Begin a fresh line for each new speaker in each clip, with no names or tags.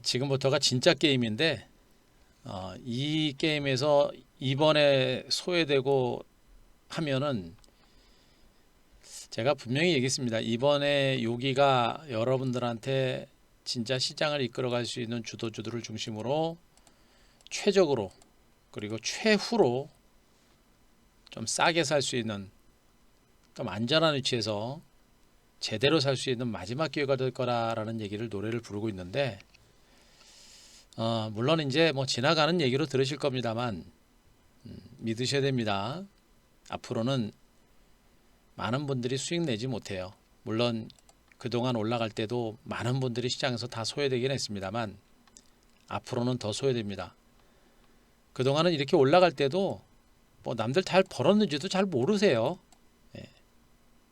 지금부터가 진짜 게임인데 이 게임에서 이번에 소외되고 하면은 제가 분명히 얘기했습니다. 이번에 여기가 여러분들한테 진짜 시장을 이끌어갈 수 있는 주도주들을 중심으로 최적으로 그리고 최후로 좀 싸게 살 수 있는 좀 안전한 위치에서 제대로 살 수 있는 마지막 기회가 될 거라라는 얘기를 노래를 부르고 있는데 물론 이제 뭐 지나가는 얘기로 들으실 겁니다만 믿으셔야 됩니다. 앞으로는 많은 분들이 수익 내지 못해요. 물론 그동안 올라갈 때도 많은 분들이 시장에서 다 소외되긴 했습니다만 앞으로는 더 소외됩니다. 그동안은 이렇게 올라갈 때도 뭐 남들 잘 벌었는지도 잘 모르세요. 예.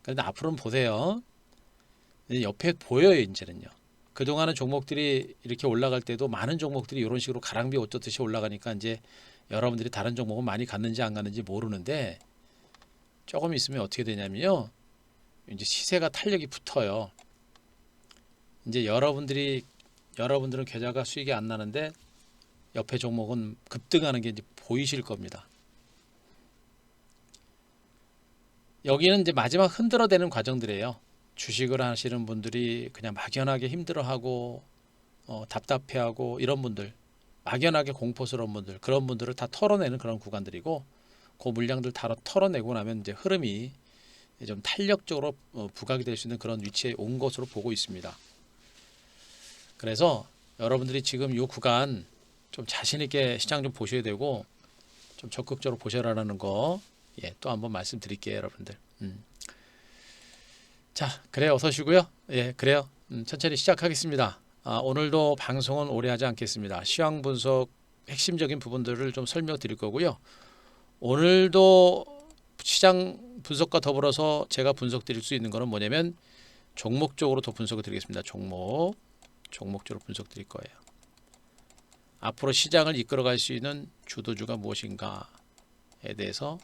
그런데 앞으로는 보세요. 옆에 보여요, 이제는요. 그동안은 종목들이 이렇게 올라갈 때도 많은 종목들이 이런 식으로 가랑비 옷 젖듯이 올라가니까 이제 여러분들이 다른 종목은 많이 갔는지 안 갔는지 모르는데 조금 있으면 어떻게 되냐면요. 이제 시세가 탄력이 붙어요. 이제 여러분들은 계좌가 수익이 안 나는데 옆에 종목은 급등하는 게 이제 보이실 겁니다. 여기는 이제 마지막 흔들어대는 과정들이에요. 주식을 하시는 분들이 그냥 막연하게 힘들어하고 답답해하고 이런 분들, 막연하게 공포스러운 분들, 그런 분들을 다 털어내는 그런 구간들이고 그 물량들 다 털어내고 나면 이제 흐름이 좀 탄력적으로 부각이 될 수 있는 그런 위치에 온 것으로 보고 있습니다. 그래서 여러분들이 지금 이 구간 좀 자신 있게 시장 좀 보셔야 되고 좀 적극적으로 보셔라라는 거 또 한번 말씀드릴게요, 여러분들. 자, 그래요. 어서 오시고요. 예, 그래요. 천천히 시작하겠습니다. 오늘도 방송은 오래 하지 않겠습니다. 시황 분석 핵심적인 부분들을 좀 설명드릴 거고요. 오늘도 시장 분석과 더불어서 제가 분석 드릴 수 있는 거는 뭐냐면 종목적으로 더 분석을 드리겠습니다. 종목적으로 분석 드릴 거예요. 앞으로 시장을 이끌어갈 수 있는 주도주가 무엇인가에 대해서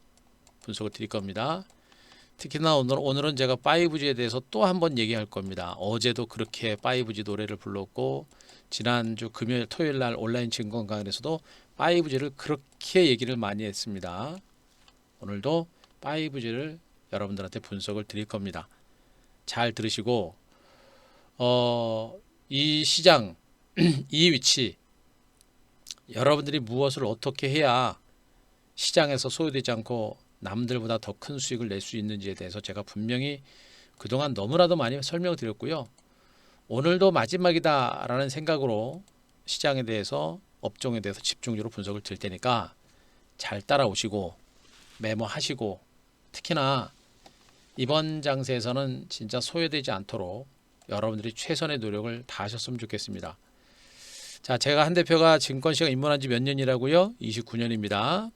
분석을 드릴 겁니다. 특히나 오늘은 제가 5G에 대해서 또 한 번 얘기할 겁니다. 어제도 그렇게 5G 노래를 불렀고 지난주 금요일 토요일 날 온라인 증권 강연에서도 5G를 그렇게 얘기를 많이 했습니다. 오늘도 5G를 여러분들한테 분석을 드릴 겁니다. 잘 들으시고 이 시장 이 위치 여러분들이 무엇을 어떻게 해야 시장에서 소외되지 않고 남들보다 더 큰 수익을 낼 수 있는지에 대해서 제가 분명히 그동안 너무나도 많이 설명을 드렸고요. 오늘도 마지막이다라는 생각으로 시장에 대해서 업종에 대해서 집중적으로 분석을 드릴 테니까 잘 따라오시고 메모하시고 특히나 이번 장세에서는 진짜 소외되지 않도록 여러분들이 최선의 노력을 다하셨으면 좋겠습니다. 자, 제가 한 대표가 증권시장 입문한 지 몇 년이라고요? 29년입니다.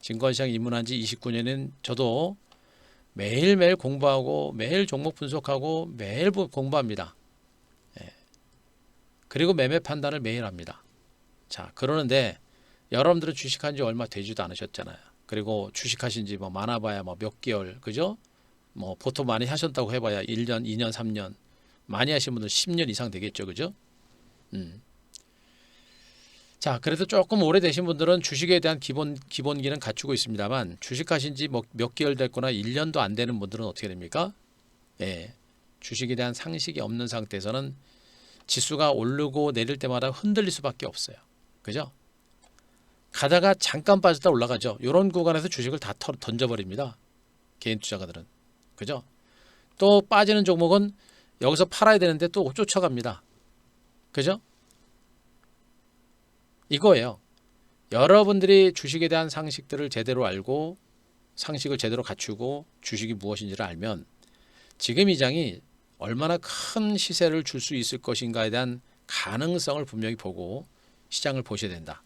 증권시장 입문한 지 29년은 저도 매일매일 공부하고 매일 종목 분석하고 매일 공부합니다. 그리고 매매 판단을 매일 합니다. 자, 그러는데 여러분들은 주식한 지 얼마 되지도 않으셨잖아요. 그리고 주식하신 지 뭐 많아봐야 뭐 몇 개월, 그죠? 뭐 보통 많이 하셨다고 해봐야 1년, 2년, 3년, 많이 하신 분들 10년 이상 되겠죠, 그죠? 자, 그래도 조금 오래되신 분들은 주식에 대한 기본기는 갖추고 있습니다만 주식하신 지 뭐 몇 개월 됐거나 1년도 안 되는 분들은 어떻게 됩니까? 예, 주식에 대한 상식이 없는 상태에서는 지수가 오르고 내릴 때마다 흔들릴 수밖에 없어요. 그죠? 가다가 잠깐 빠졌다 올라가죠. 이런 구간에서 주식을 다 던져버립니다. 개인 투자가들은. 그죠? 또 빠지는 종목은 여기서 팔아야 되는데 또 쫓아갑니다. 그죠? 이거예요. 여러분들이 주식에 대한 상식들을 제대로 알고 상식을 제대로 갖추고 주식이 무엇인지를 알면 지금 이 장이 얼마나 큰 시세를 줄 수 있을 것인가에 대한 가능성을 분명히 보고 시장을 보셔야 된다.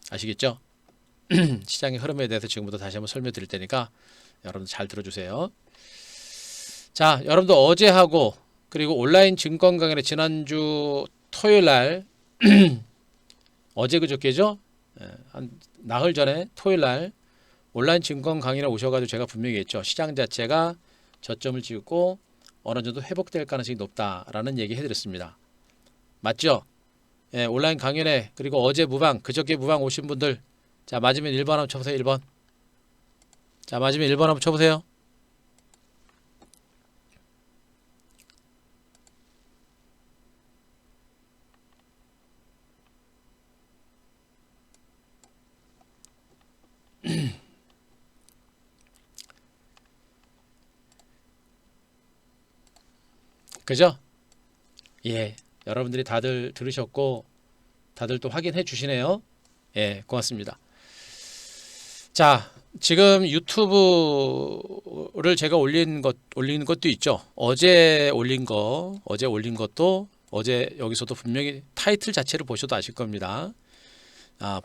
아시겠죠? 시장의 흐름에 대해서 지금부터 다시 한번 설명드릴 테니까 여러분 잘 들어주세요. 자, 여러분도 어제 하고 그리고 온라인 증권 강연에 지난주 토요일 날 어제 그저께죠? 한 나흘 전에 토요일 날 온라인 증권 강의를 오셔가지고 제가 분명히 했죠. 시장 자체가 저점을 찍고 어느 정도 회복될 가능성이 높다라는 얘기 해드렸습니다. 맞죠? 예, 온라인 강연회 그리고 어제 무방 그저께 무방 오신 분들 자 맞으면 1번 한번 쳐보세요. 1번. 자 맞으면 1번 한번 쳐보세요. 그죠? 예, 여러분들이 다들 들으셨고 다들 또 확인해 주시네요. 예, 고맙습니다. 자, 지금 유튜브를 제가 올린 것도 있죠. 어제 올린 것도 어제 여기서도 분명히 타이틀 자체를 보셔도 아실 겁니다.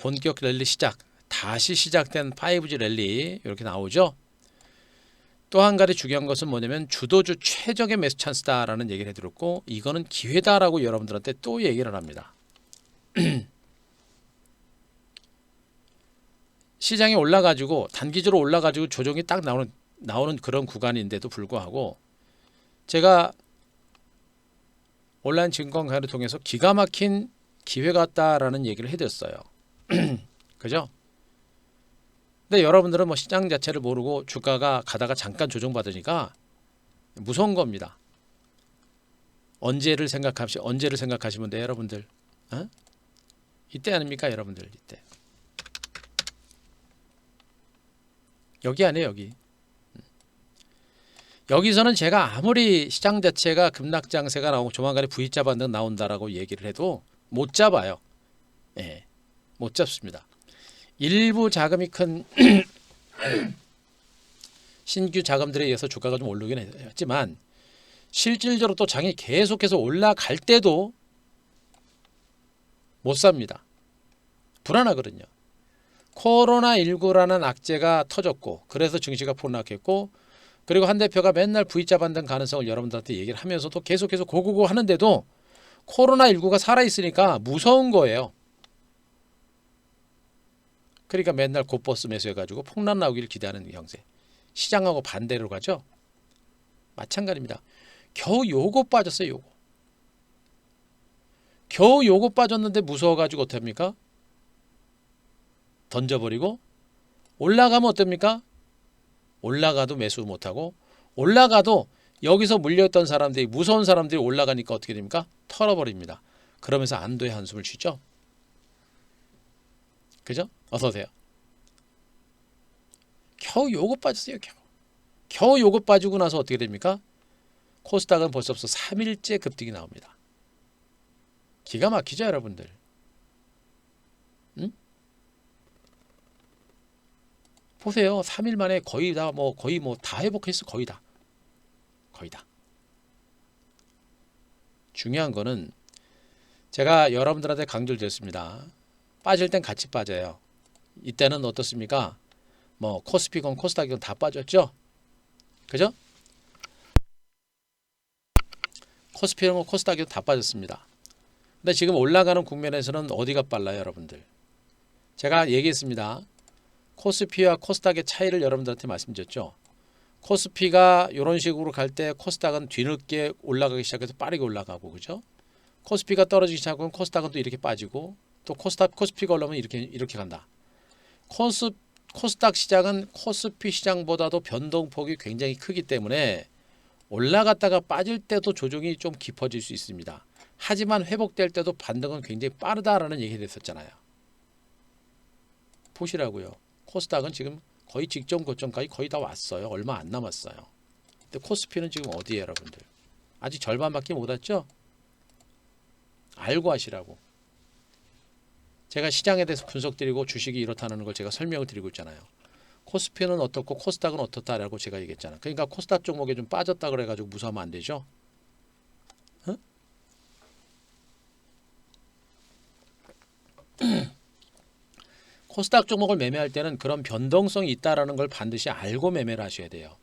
본격 랠리 시작, 다시 시작된 5G 랠리 이렇게 나오죠. 또 한 가지 중요한 것은 뭐냐면 주도주 최적의 매수 찬스다라는 얘기를 해드렸고 이거는 기회다라고 여러분들한테 또 얘기를 합니다. 시장이 올라가지고 단기적으로 올라가지고 조정이 딱 나오는 그런 구간인데도 불구하고 제가 온라인 증권 강의를 통해서 기가 막힌 기회 같다라는 얘기를 해드렸어요. 그죠? 근데 여러분들은 뭐 시장 자체를 모르고 주가가 가다가 잠깐 조정받으니까 무서운 겁니다. 언제를 생각하시면 돼요, 여러분들. 어? 이때 아닙니까, 여러분들? 이때. 여기 아니에요, 여기. 여기서는 제가 아무리 시장 자체가 급락장세가 나오고 조만간에 V자 반등 나온다라고 얘기를 해도 못 잡아요. 예, 못 잡습니다. 일부 자금이 큰 신규 자금들에 의해서 주가가 좀 오르긴 했지만 실질적으로 또 장이 계속해서 올라갈 때도 못 삽니다. 불안하거든요. 코로나19라는 악재가 터졌고 그래서 증시가 폭락했고 그리고 한 대표가 맨날 V자 반등 가능성을 여러분들한테 얘기를 하면서도 계속해서 고고고 하는데도 코로나19가 살아있으니까 무서운 거예요. 그러니까 맨날 곧버스 매수해가지고 폭락 나오기를 기대하는 형세. 시장하고 반대로 가죠. 마찬가지입니다. 겨우 요거 빠졌어요. 요거. 겨우 요거 빠졌는데 무서워가지고 어떡합니까? 던져버리고 올라가면 어떻습니까? 올라가도 매수 못하고 올라가도 여기서 물렸던 사람들이 무서운 사람들이 올라가니까 어떻게 됩니까? 털어버립니다. 그러면서 안도의 한숨을 쉬죠. 그죠? 어서 오세요. 겨우 요거 빠졌어요. 겨우 요거 빠지고 나서 어떻게 됩니까? 코스닥은 벌써부터 3일째 급등이 나옵니다. 기가 막히죠, 여러분들. 응? 보세요. 3일 만에 거의 다 회복했어. 거의 다. 중요한 거는 제가 여러분들한테 강조를 드렸습니다. 빠질 땐 같이 빠져요. 이때는 어떻습니까? 뭐 코스피건 코스닥이건 다 빠졌죠? 그죠? 코스피건 코스닥이건 다 빠졌습니다. 근데 지금 올라가는 국면에서는 어디가 빨라요, 여러분들? 제가 얘기했습니다. 코스피와 코스닥의 차이를 여러분들한테 말씀드렸죠. 코스피가 이런 식으로 갈 때 코스닥은 뒤늦게 올라가기 시작해서 빠르게 올라가고, 그죠? 코스피가 떨어지기 시작하면 코스닥은 또 이렇게 빠지고, 또 코스피가 올라오면 이렇게 간다. 코스닥 시장은 코스피 시장보다도 변동폭이 굉장히 크기 때문에 올라갔다가 빠질 때도 조정이 좀 깊어질 수 있습니다. 하지만 회복될 때도 반등은 굉장히 빠르다라는 얘기가 됐었잖아요. 보시라고요. 코스닥은 지금 거의 직전 고점까지 거의 다 왔어요. 얼마 안 남았어요. 근데 코스피는 지금 어디에요, 여러분들? 아직 절반밖에 못 왔죠? 알고 하시라고. 제가 시장에 대해서 분석드리고 주식이 이렇다는 걸 제가 설명을 드리고 있잖아요. 코스피는 어떻고 코스닥은 어떻다라고 제가 얘기했잖아요. 그러니까 코스닥 종목에 좀 빠졌다 그래가지고 무서워하면 안 되죠. 어? 코스닥 종목을 매매할 때는 그런 변동성이 있다라는 걸 반드시 알고 매매를 하셔야 돼요.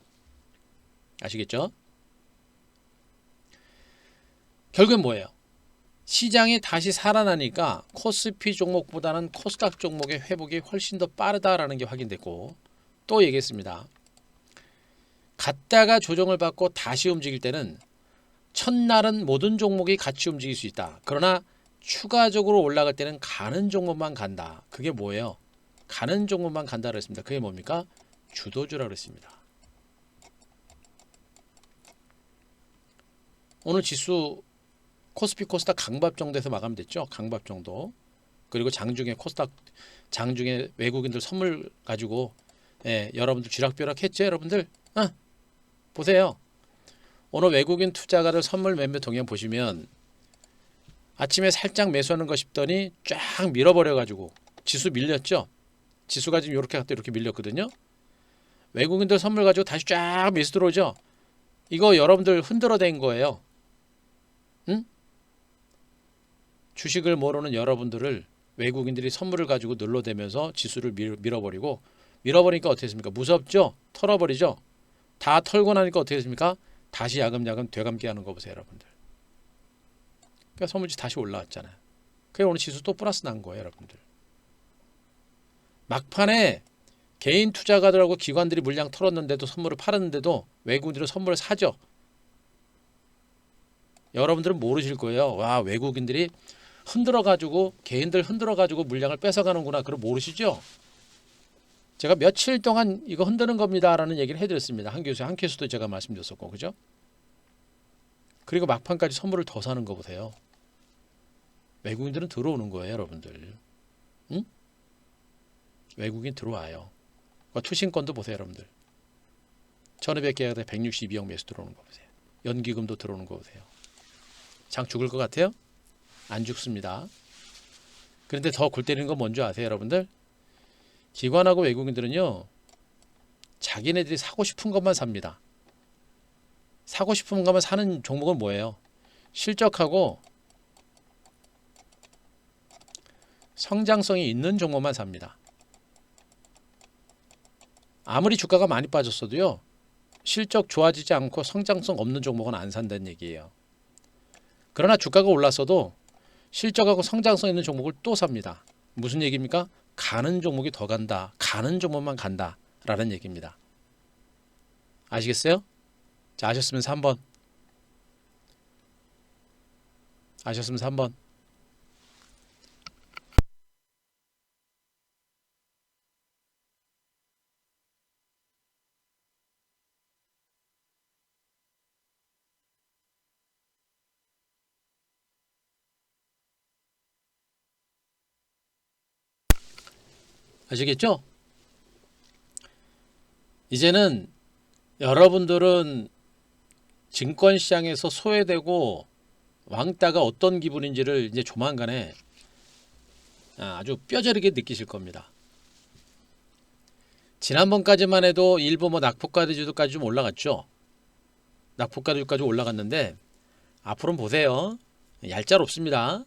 아시겠죠? 결국은 뭐예요? 시장이 다시 살아나니까 코스피 종목보다는 코스닥 종목의 회복이 훨씬 더 빠르다라는 게 확인됐고 또 얘기했습니다. 갔다가 조정을 받고 다시 움직일 때는 첫날은 모든 종목이 같이 움직일 수 있다. 그러나 추가적으로 올라갈 때는 가는 종목만 간다. 그게 뭐예요? 가는 종목만 간다 그랬습니다. 그게 뭡니까? 주도주라 그랬습니다. 오늘 지수 코스피 코스닥 강밥 정도에서 마감됐죠. 강밥 정도. 그리고 장중에 코스닥 장중에 외국인들 선물 가지고 여러분들 쥐락펴락 했죠. 여러분들 보세요. 오늘 외국인 투자가들 선물 매매 동향 보시면 아침에 살짝 매수하는 거 싶더니 쫙 밀어버려 가지고 지수 밀렸죠. 지수가 지금 이렇게 갔다 이렇게 밀렸거든요. 외국인들 선물 가지고 다시 쫙 매수 들어오죠. 이거 여러분들 흔들어댄 거예요. 응? 주식을 모르는 여러분들을 외국인들이 선물을 가지고 눌러대면서 지수를 밀어버리고, 밀어버리니까 어떻게 됐습니까? 무섭죠? 털어버리죠? 다 털고 나니까 어떻게 됐습니까? 다시 야금야금 되감기 하는 거 보세요, 여러분들. 그러니까 선물지 다시 올라왔잖아요. 그래 오늘 지수 또 플러스 난 거예요, 여러분들. 막판에 개인 투자가들하고 기관들이 물량 털었는데도 선물을 팔았는데도 외국인들은 선물을 사죠. 여러분들은 모르실 거예요. 와, 외국인들이 흔들어가지고 개인들 흔들어가지고 물량을 뺏어가는구나. 그걸 모르시죠? 제가 며칠 동안 이거 흔드는 겁니다라는 얘기를 해드렸습니다. 한 케이스도 제가 말씀드렸었고, 그죠? 그리고 막판까지 선물을 더 사는 거 보세요. 외국인들은 들어오는 거예요, 여러분들. 응? 외국인 들어와요. 투신권도 보세요, 여러분들. 1200개가 162억 매수 들어오는 거 보세요. 연기금도 들어오는 거 보세요. 장 죽을 것 같아요? 안 죽습니다. 그런데 더 골 때리는 건 뭔지 아세요, 여러분들? 기관하고 외국인들은요, 자기네들이 사고 싶은 것만 삽니다. 사고 싶은 것만 사는 종목은 뭐예요? 실적하고 성장성이 있는 종목만 삽니다. 아무리 주가가 많이 빠졌어도요, 실적 좋아지지 않고 성장성 없는 종목은 안 산다는 얘기예요. 그러나 주가가 올랐어도 실적하고 성장성 있는 종목을 또 삽니다. 무슨 얘기입니까? 가는 종목이 더 간다. 가는 종목만 간다. 라는 얘기입니다. 아시겠어요? 자, 아셨으면 3번. 아셨으면 3번. 아시겠죠? 이제는 여러분들은 증권시장에서 소외되고 왕따가 어떤 기분인지를 이제 조만간에 아주 뼈저리게 느끼실 겁니다. 지난번까지만 해도 일부 낙폭과대주도까지 좀 올라갔죠. 낙폭과대주까지 올라갔는데 앞으로는 보세요. 얄짤없습니다.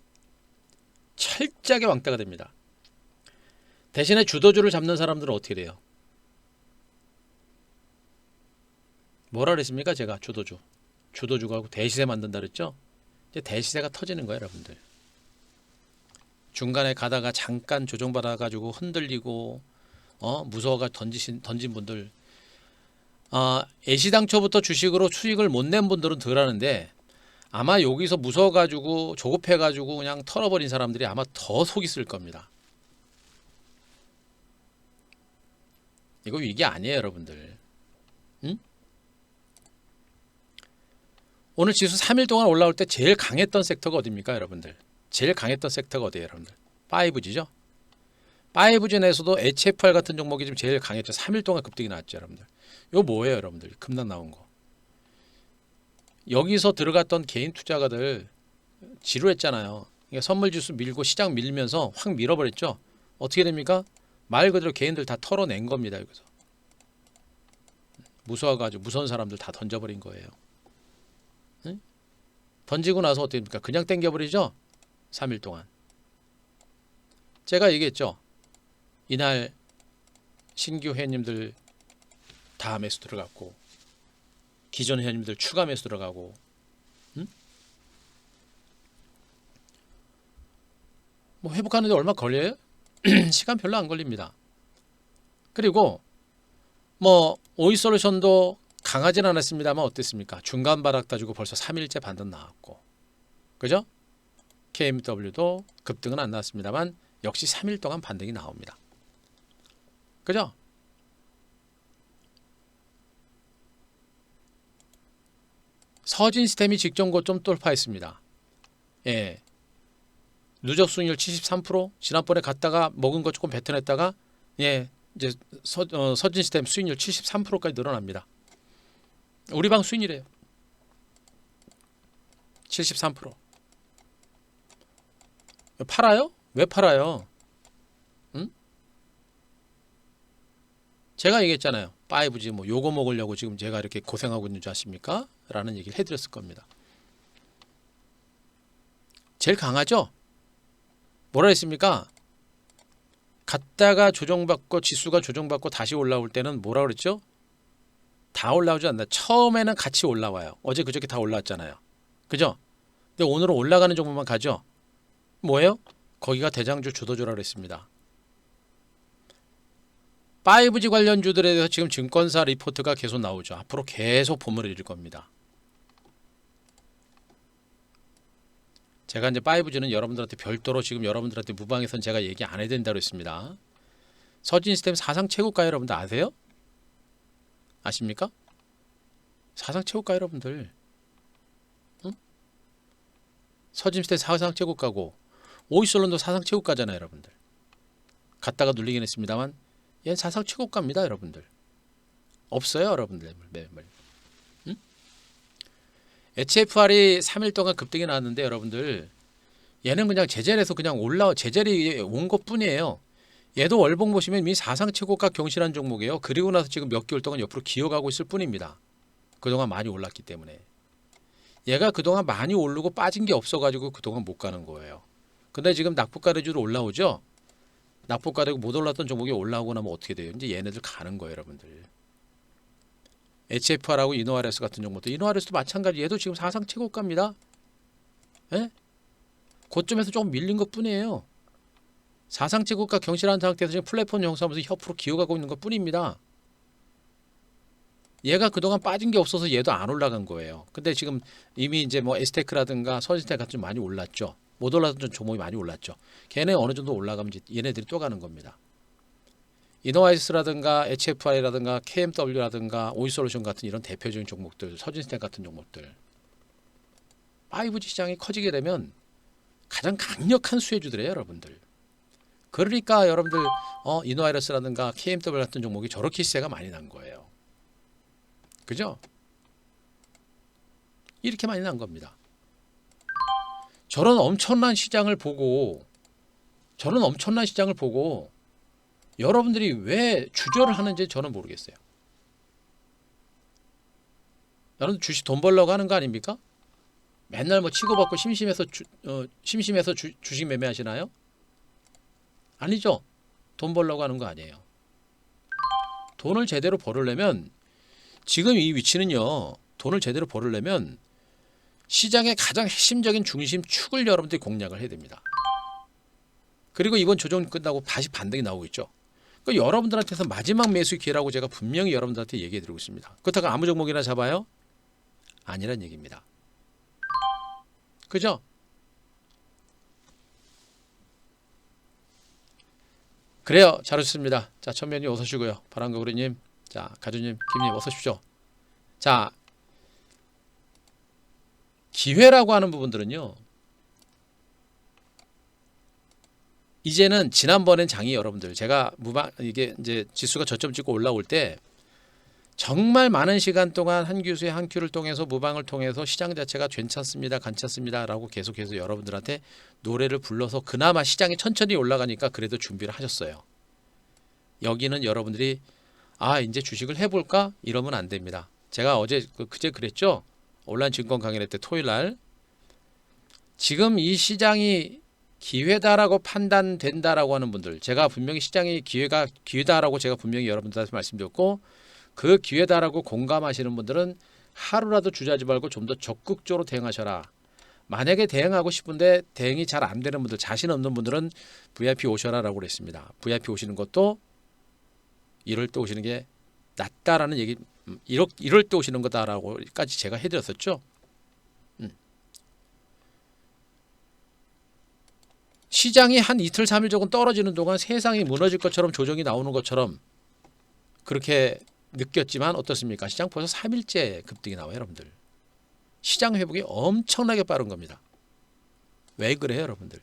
철저하게 왕따가 됩니다. 대신에 주도주를 잡는 사람들은 어떻게 돼요? 뭐라 그랬습니까? 제가 주도주가 하고 대시세 만든다 그랬죠? 이제 대시세가 터지는 거예요, 여러분들. 중간에 가다가 잠깐 조정받아가지고 흔들리고 무서워가 던진 분들, 애시당초부터 주식으로 수익을 못 낸 분들은 덜 하는데 아마 여기서 무서워가지고 조급해가지고 그냥 털어버린 사람들이 아마 더 속이 쓸 겁니다. 이거 위기 아니에요, 여러분들. 응? 오늘 지수 3일 동안 올라올 때 제일 강했던 섹터가 어디입니까, 여러분들? 제일 강했던 섹터가 어디예요, 여러분들? 5G죠? 5G 내에서도 HFR 같은 종목이 지금 제일 강했죠. 3일 동안 급등이 나왔죠, 여러분들. 이거 뭐예요, 여러분들? 급락 나온 거. 여기서 들어갔던 개인 투자가들 지루했잖아요. 그러니까 선물지수 밀고 시장 밀면서 확 밀어버렸죠. 어떻게 됩니까? 말 그대로 개인들 다 털어낸 겁니다. 여기서 무서워가지고 무서운 사람들 다 던져버린 거예요. 응? 던지고 나서 어떻게 됩니까? 그냥 땡겨버리죠. 3일 동안. 제가 얘기했죠. 이날 신규 회원님들 다 매수 들어갔고 기존 회원님들 추가 매수 들어가고, 응? 뭐 회복하는데 얼마 걸려요? 시간 별로 안 걸립니다. 그리고 뭐 오이솔루션도 강하진 않았습니다만 어땠습니까? 중간 바닥 따주고 벌써 3일째 반등 나왔고, 그죠? KMW도 급등은 안 나왔습니다만 역시 3일 동안 반등이 나옵니다. 그죠? 서진시스템이 직전 고점 돌파했습니다. 예. 누적 수익률 73%, 지난번에 갔다가 먹은 거 조금 뱉어냈다가 예, 이제 서진시스템 수익률 73%까지 늘어납니다. 우리 방 수익률이에요. 73%. 팔아요? 왜 팔아요? 응? 제가 얘기했잖아요. 5G 뭐 요거 먹으려고 지금 제가 이렇게 고생하고 있는 줄 아십니까? 라는 얘기를 해드렸을 겁니다. 제일 강하죠? 뭐라 했습니까? 갔다가 조정받고 지수가 조정받고 다시 올라올 때는 뭐라 그랬죠? 다 올라오지 않나. 처음에는 같이 올라와요. 어제 그저께 다 올라왔잖아요. 그죠? 근데 오늘은 올라가는 종목만 가죠? 뭐예요? 거기가 대장주 주도주라 그랬습니다. 5G 관련주들에 대해서 지금 증권사 리포트가 계속 나오죠. 앞으로 계속 봄을 일을 겁니다. 제가 이제 5G는 여러분들한테 별도로 지금 여러분들한테 무방에선 제가 얘기 안 해야 된다고 했습니다. 서진시스템 사상 최고가 여러분들 아세요? 아십니까? 사상 최고가 여러분들. 응? 서진시스템 사상 최고가고 오이솔론도 사상 최고가잖아요 여러분들. 갔다가 눌리긴 했습니다만 얘는 사상 최고가입니다 여러분들. 없어요 여러분들. 응? HFR이 3일 동안 급등이 나왔는데 여러분들 얘는 그냥 제자리에서 그냥 제자리에 온 것 뿐이에요. 얘도 월봉 보시면 이미 사상 최고가 경신한 종목이에요. 그리고 나서 지금 몇 개월 동안 옆으로 기어가고 있을 뿐입니다. 그동안 많이 올랐기 때문에. 얘가 그동안 많이 오르고 빠진 게 없어가지고 그동안 못 가는 거예요. 근데 지금 낙폭가래주로 올라오죠. 낙폭가래고 못 올랐던 종목이 올라오고 나면 어떻게 돼요? 이제 얘네들 가는 거예요 여러분들. HFR하고 이노아레스 같은 종목도 이노아레스도 마찬가지. 얘도 지금 사상 최고가입니다. 예? 고점에서 조금 밀린 것 뿐이에요. 사상 최고가 경신한 상태에서 지금 플랫폼 형성하면서 옆으로 기어가고 있는 것 뿐입니다. 얘가 그동안 빠진 게 없어서 얘도 안 올라간 거예요. 근데 지금 이미 이제 뭐 에스테크라든가 서진스텍 같은 좀 많이 올랐죠. 못 올랐던 종목이 많이 올랐죠. 걔네 어느 정도 올라가면 얘네들이 또 가는 겁니다. 이노와이스라든가 HFR이라든가 KMW라든가 오이솔루션 같은 이런 대표적인 종목들, 서진스텍 같은 종목들. 5G 시장이 커지게 되면 가장 강력한 수혜주들이에요 여러분들. 그러니까 여러분들 이노와이러스라든가 KMW 같은 종목이 저렇게 시세가 많이 난 거예요. 그죠? 이렇게 많이 난 겁니다. 저런 엄청난 시장을 보고 여러분들이 왜 주저를 하는지 저는 모르겠어요. 여러분 주식 돈 벌려고 하는 거 아닙니까? 맨날 뭐 치고받고 심심해서 주식 매매하시나요? 아니죠. 돈 벌려고 하는 거 아니에요. 돈을 제대로 벌으려면 지금 이 위치는요. 돈을 제대로 벌으려면 시장의 가장 핵심적인 중심축을 여러분들이 공략을 해야 됩니다. 그리고 이번 조정 끝나고 다시 반등이 나오고 있죠. 그러니까 여러분들한테서 마지막 매수 기회라고 제가 분명히 여러분들한테 얘기해 드리고 있습니다. 그렇다고 아무 종목이나 잡아요? 아니란 얘기입니다. 그죠? 그래요. 잘 오셨습니다. 자, 천면님 어서 오시고요. 바람거구리님, 자, 가주님, 김님 어서 오십시오. 자, 기회라고 하는 부분들은요. 이제는 지난번엔 장이 여러분들 제가 이게 이제 지수가 저점 찍고 올라올 때 정말 많은 시간 동안 한 교수의 한 큐를 통해서 무방을 통해서 시장 자체가 괜찮습니다, 괜찮습니다라고 계속해서 여러분들한테 노래를 불러서 그나마 시장이 천천히 올라가니까 그래도 준비를 하셨어요. 여기는 여러분들이 이제 주식을 해볼까 이러면 안 됩니다. 제가 그제 그랬죠. 온라인 증권 강연회 때 토요일 날 지금 이 시장이 기회다라고 판단된다라고 하는 분들, 제가 분명히 시장이 기회다라고 제가 분명히 여러분들한테 말씀드렸고 그 기회다라고 공감하시는 분들은 하루라도 주저하지 말고 좀 더 적극적으로 대응하셔라. 만약에 대응하고 싶은데 대응이 잘 안 되는 분들, 자신 없는 분들은 VIP 오셔라라고 그랬습니다. VIP 오시는 것도 이럴 때 오시는 게 낫다라는 얘기, 이럴 때 오시는 거다라고까지 제가 해드렸었죠. 시장이 한 이틀 3일 조금 떨어지는 동안 세상이 무너질 것처럼 조정이 나오는 것처럼 그렇게 느꼈지만 어떻습니까? 시장 벌써 3일째 급등이 나와요, 여러분들. 시장 회복이 엄청나게 빠른 겁니다. 왜 그래요, 여러분들?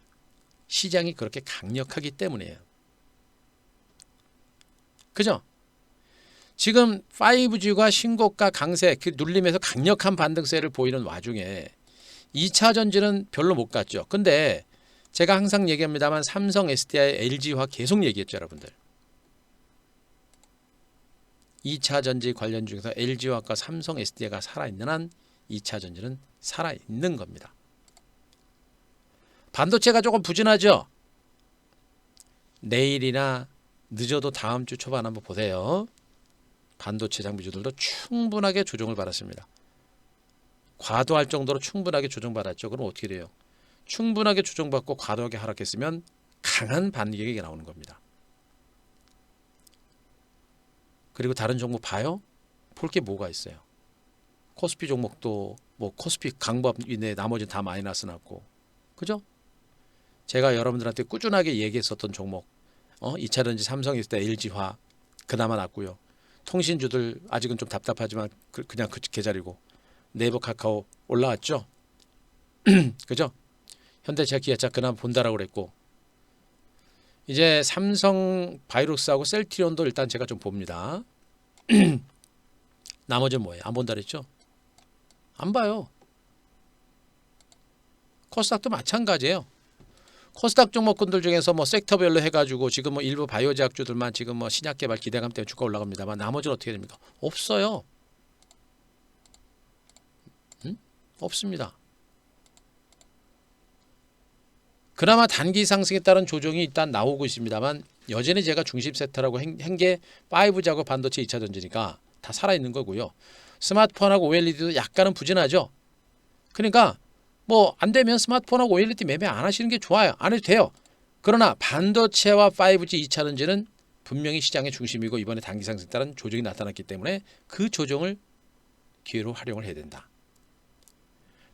시장이 그렇게 강력하기 때문이에요. 그죠? 지금 5G가 신고가 강세, 그 눌림에서 강력한 반등세를 보이는 와중에 2차 전지는 별로 못 갔죠. 근데 제가 항상 얘기합니다만 삼성, SDI, LG화 계속 얘기했죠, 여러분들. 2차 전지 관련 중에서 LG화과 삼성, SDI가 살아있는 한 2차 전지는 살아있는 겁니다. 반도체가 조금 부진하죠. 내일이나 늦어도 다음 주 초반 한번 보세요. 반도체 장비주들도 충분하게 조정을 받았습니다. 과도할 정도로 충분하게 조정받았죠. 그럼 어떻게 돼요? 충분하게 조정받고 과도하게 하락했으면 강한 반격이 나오는 겁니다. 그리고 다른 종목 봐요? 볼 게 뭐가 있어요? 코스피 종목도 뭐 코스피 강법 이내 나머지는 다 마이너스 났고, 그죠? 제가 여러분들한테 꾸준하게 얘기했었던 종목, 2차전지 삼성 있을 때 LG화 그나마 났고요. 통신주들 아직은 좀 답답하지만 그냥 그 계좌리고, 네이버 카카오 올라왔죠. 그죠? 현대차 기아차 그나마 본다라고 그랬고, 이제 삼성 바이오록스하고 셀트리온도 일단 제가 좀 봅니다. 나머지는 뭐예요? 안 본다 그랬죠? 안 봐요. 코스닥도 마찬가지예요. 코스닥 종목군들 중에서 뭐 섹터별로 해가지고 지금 뭐 일부 바이오 제약주들만 지금 뭐 신약 개발 기대감 때문에 주가 올라갑니다만 나머지는 어떻게 됩니까? 없어요. 없습니다. 그나마 단기 상승에 따른 조정이 일단 나오고 있습니다만 여전히 제가 중심 세터라고 한 게 5G하고 반도체 2차 전지니까 다 살아있는 거고요. 스마트폰하고 OLED도 약간은 부진하죠. 그러니까 뭐 안 되면 스마트폰하고 OLED 매매 안 하시는 게 좋아요. 안 해도 돼요. 그러나 반도체와 5G 2차 전지는 분명히 시장의 중심이고 이번에 단기 상승에 따른 조정이 나타났기 때문에 그 조정을 기회로 활용을 해야 된다.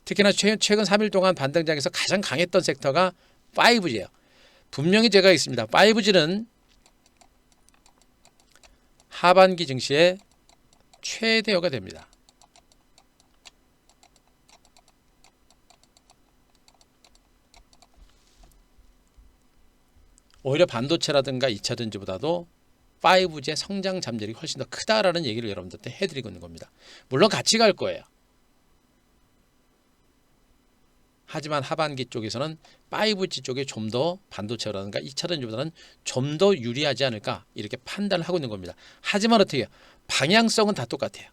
특히나 최근 3일 동안 반등장에서 가장 강했던 섹터가 5G예요. 분명히 제가 있습니다. 5G는 하반기 증시의 최대어가 됩니다. 오히려 반도체라든가 2차 전지보다도 5G의 성장 잠재력이 훨씬 더 크다라는 얘기를 여러분들한테 해드리고 있는 겁니다. 물론 같이 갈 거예요. 하지만 하반기 쪽에서는 5G 쪽에 좀 더 반도체라든가 2차 전지보다는 좀 더 유리하지 않을까 이렇게 판단을 하고 있는 겁니다. 하지만 어떻게 해요? 방향성은 다 똑같아요.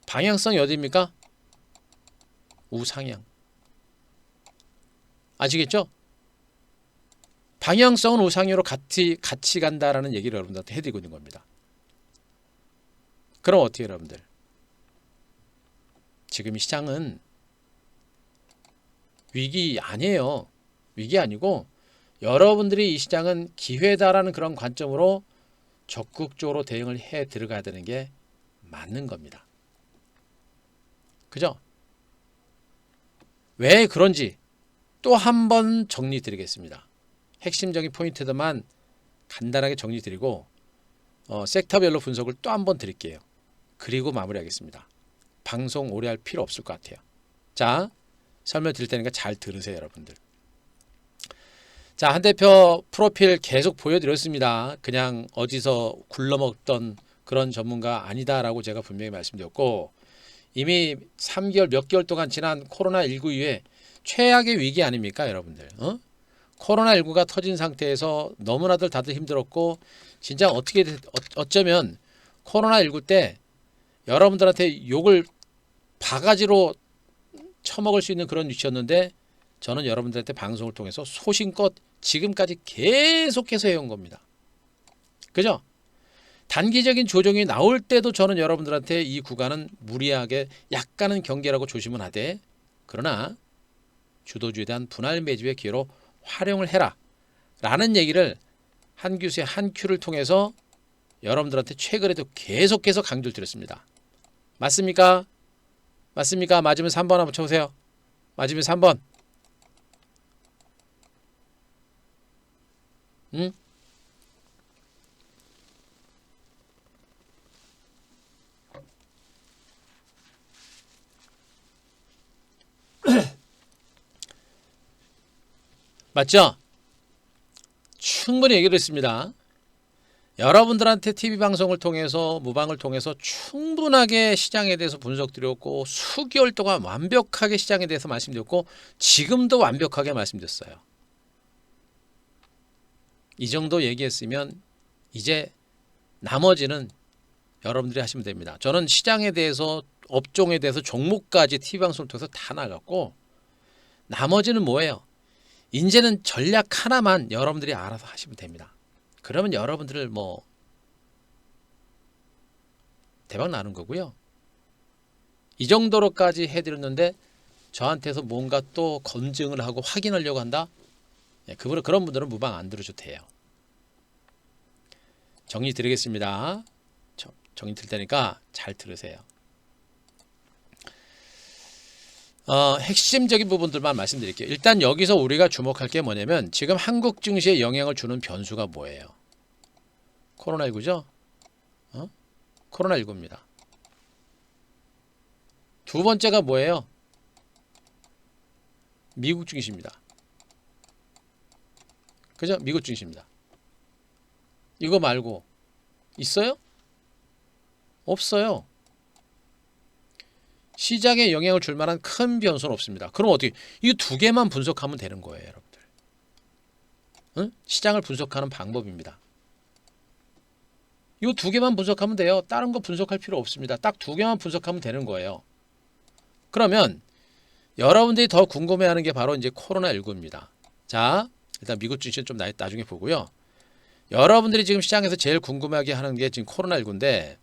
방향성이 어디입니까? 우상향. 아시겠죠? 방향성은 우상향으로 같이 간다라는 얘기를 여러분들한테 해드리고 있는 겁니다. 그럼 어떻게 해요, 여러분들? 지금 시장은 위기 아니에요. 위기 아니고 여러분들이 이 시장은 기회다라는 그런 관점으로 적극적으로 대응을 해 들어가야 되는 게 맞는 겁니다. 그죠? 왜 그런지 또 한 번 정리 드리겠습니다. 핵심적인 포인트들만 간단하게 정리 드리고 섹터별로 분석을 또 한 번 드릴게요. 그리고 마무리하겠습니다. 방송 오래 할 필요 없을 것 같아요. 자, 설명 드릴 테니까 잘 들으세요, 여러분들. 자, 한 대표 프로필 계속 보여드렸습니다. 그냥 어디서 굴러먹던 그런 전문가 아니다라고 제가 분명히 말씀드렸고, 이미 3개월 몇 개월 동안 지난 코로나19 이후에 최악의 위기 아닙니까, 여러분들? 코로나19가 터진 상태에서 너무나들 다들 힘들었고, 진짜 어쩌면 코로나19 때 여러분들한테 욕을 바가지로 처먹을 수 있는 그런 위치였는데, 저는 여러분들한테 방송을 통해서 소신껏 지금까지 계속해서 해온 겁니다. 그죠? 단기적인 조정이 나올 때도 저는 여러분들한테 이 구간은 무리하게 약간은 경계라고 조심은 하되, 그러나 주도주에 대한 분할 매집의 기회로 활용을 해라 라는 얘기를 한 교수의 한 큐를 통해서 여러분들한테 최근에도 계속해서 강조를 드렸습니다. 맞습니까? 맞습니까? 맞으면 3번 한번 쳐보세요. 맞으면 3번. 응? 맞죠? 충분히 얘기를 했습니다. 여러분들한테 TV 방송을 통해서 무방을 통해서 충분하게 시장에 대해서 분석드렸고 수개월 동안 완벽하게 시장에 대해서 말씀드렸고 지금도 완벽하게 말씀드렸어요. 이 정도 얘기했으면 이제 나머지는 여러분들이 하시면 됩니다. 저는 시장에 대해서 업종에 대해서 종목까지 TV 방송을 통해서 다 나갔고 나머지는 뭐예요? 이제는 전략 하나만 여러분들이 알아서 하시면 됩니다. 그러면 여러분들을 뭐 대박 나는 거고요. 이 정도로까지 해드렸는데 저한테서 뭔가 또 검증을 하고 확인하려고 한다? 그런 분들은 무방 안 들으셔도 돼요. 정리 드리겠습니다. 정리 드릴 테니까 잘 들으세요. 핵심적인 부분들만 말씀드릴게요. 일단 여기서 우리가 주목할 게 뭐냐면 지금 한국 증시에 영향을 주는 변수가 뭐예요? 코로나19죠? 코로나19입니다. 두 번째가 뭐예요? 미국 증시입니다. 그죠? 미국 증시입니다. 이거 말고 있어요? 없어요. 시장에 영향을 줄 만한 큰 변수는 없습니다. 그럼 어떻게 이 두 개만 분석하면 되는 거예요, 여러분들. 응? 시장을 분석하는 방법입니다. 이 두 개만 분석하면 돼요. 다른 거 분석할 필요 없습니다. 딱 두 개만 분석하면 되는 거예요. 그러면 여러분들이 더 궁금해하는 게 바로 이제 코로나19입니다. 자, 일단 미국 증시는 좀 나중에 보고요. 여러분들이 지금 시장에서 제일 궁금하게 하는 게 지금 코로나19인데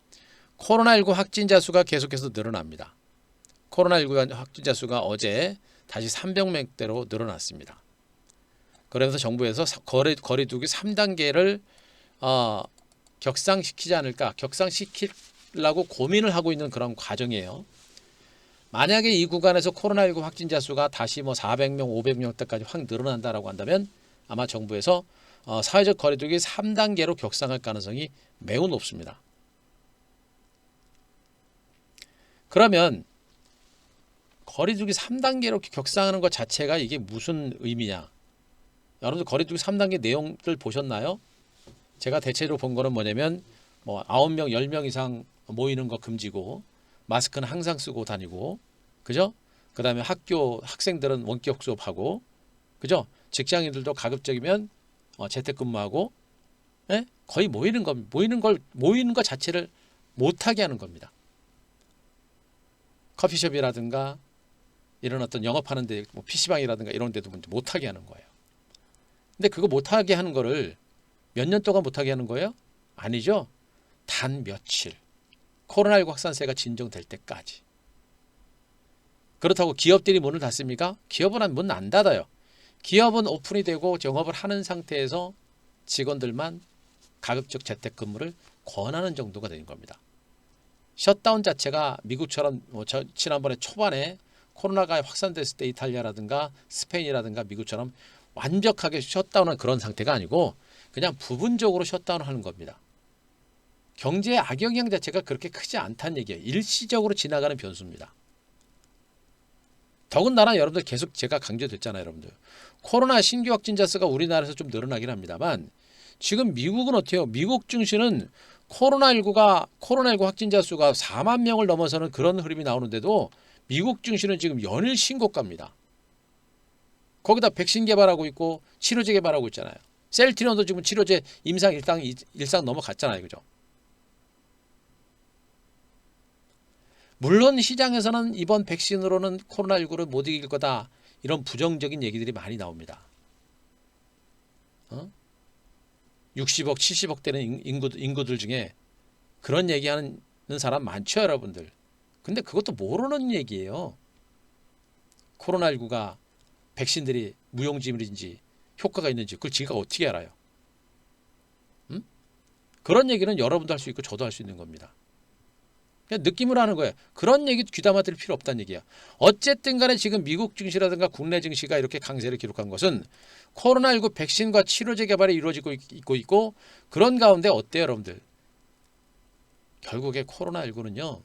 코로나19 확진자 수가 계속해서 늘어납니다. 코로나19 확진자 수가 어제 다시 300명대로 늘어났습니다. 그러면서 정부에서 거리두기 3단계를 격상시키지 않을까, 격상시키려고 고민을 하고 있는 그런 과정이에요. 만약에 이 구간에서 코로나19 확진자 수가 다시 뭐 400명, 500명대까지 확 늘어난다라고 한다면 아마 정부에서 사회적 거리두기 3단계로 격상할 가능성이 매우 높습니다. 그러면 거리두기 3단계로 격상하는 것 자체가 이게 무슨 의미냐? 여러분들 거리두기 3단계 내용들 보셨나요? 제가 대체로 본 거는 뭐냐면 뭐 9명, 10명 이상 모이는 거 금지고 마스크는 항상 쓰고 다니고, 그죠? 그 다음에 학생들은 원격 수업하고, 그죠? 직장인들도 가급적이면 재택근무하고, 예? 거의 모이는 것 자체를 못하게 하는 겁니다. 커피숍이라든가 이런 어떤 영업하는데 뭐 PC방이라든가 이런 데도 못하게 하는 거예요. 근데 그거 못하게 하는 거를 몇 년 동안 못하게 하는 거예요? 아니죠. 단 며칠. 코로나19 확산세가 진정될 때까지. 그렇다고 기업들이 문을 닫습니까? 기업은 문 안 닫아요. 기업은 오픈이 되고 영업을 하는 상태에서 직원들만 가급적 재택근무를 권하는 정도가 되는 겁니다. 셧다운 자체가 미국처럼 지난번에 초반에 코로나가 확산됐을 때 이탈리아라든가 스페인이라든가 미국처럼 완벽하게 셧다운한 그런 상태가 아니고 그냥 부분적으로 셧다운을 하는 겁니다. 경제의 악영향 자체가 그렇게 크지 않다는 얘기예요. 일시적으로 지나가는 변수입니다. 더군다나 여러분들 계속 제가 강조됐잖아요. 여러분들 코로나 신규 확진자 수가 우리나라에서 좀 늘어나긴 합니다만 지금 미국은 어때요? 미국 증시는 코로나19 확진자 수가 4만 명을 넘어서는 그런 흐름이 나오는데도 미국 증시는 지금 연일 신고가입니다. 거기다 백신 개발하고 있고 치료제 개발하고 있잖아요. 셀트리온도 지금 치료제 임상 일상 넘어갔잖아요. 그죠? 물론 시장에서는 이번 백신으로는 코로나19를 못 이길 거다. 이런 부정적인 얘기들이 많이 나옵니다. 60억, 70억 되는 인구들 중에 그런 얘기하는 사람 많죠, 여러분들. 근데 그것도 모르는 얘기예요. 코로나19가 백신들이 무용지물인지 효과가 있는지 그걸 지가 어떻게 알아요? 그런 얘기는 여러분도 할 수 있고 저도 할 수 있는 겁니다. 그냥 느낌으로 하는 거예요. 그런 얘기 귀담아 들을 필요 없다는 얘기야. 어쨌든 간에 지금 미국 증시라든가 국내 증시가 이렇게 강세를 기록한 것은 코로나19 백신과 치료제 개발이 이루어지고 있고 그런 가운데 어때요, 여러분들? 결국에 코로나19는요.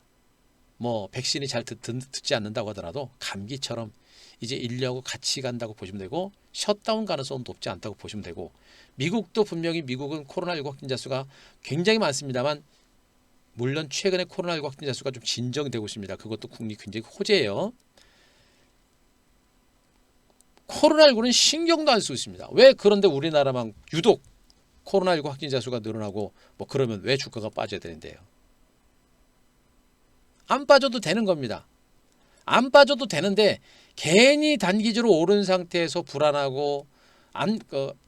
뭐 백신이 잘 듣지 않는다고 하더라도 감기처럼 이제 인류하고 같이 간다고 보시면 되고 셧다운 가능성은 높지 않다고 보시면 되고 미국도 분명히 미국은 코로나19 확진자 수가 굉장히 많습니다만 물론 최근에 코로나19 확진자 수가 좀 진정되고 있습니다. 그것도 국립 굉장히 호재예요. 코로나19는 신경도 안 쓰고 있습니다. 왜 그런데 우리나라만 유독 코로나19 확진자 수가 늘어나고 뭐 그러면 왜 주가가 빠져야 되는데요? 안 빠져도 되는 겁니다. 안 빠져도 되는데 괜히 단기적으로 오른 상태에서 불안하고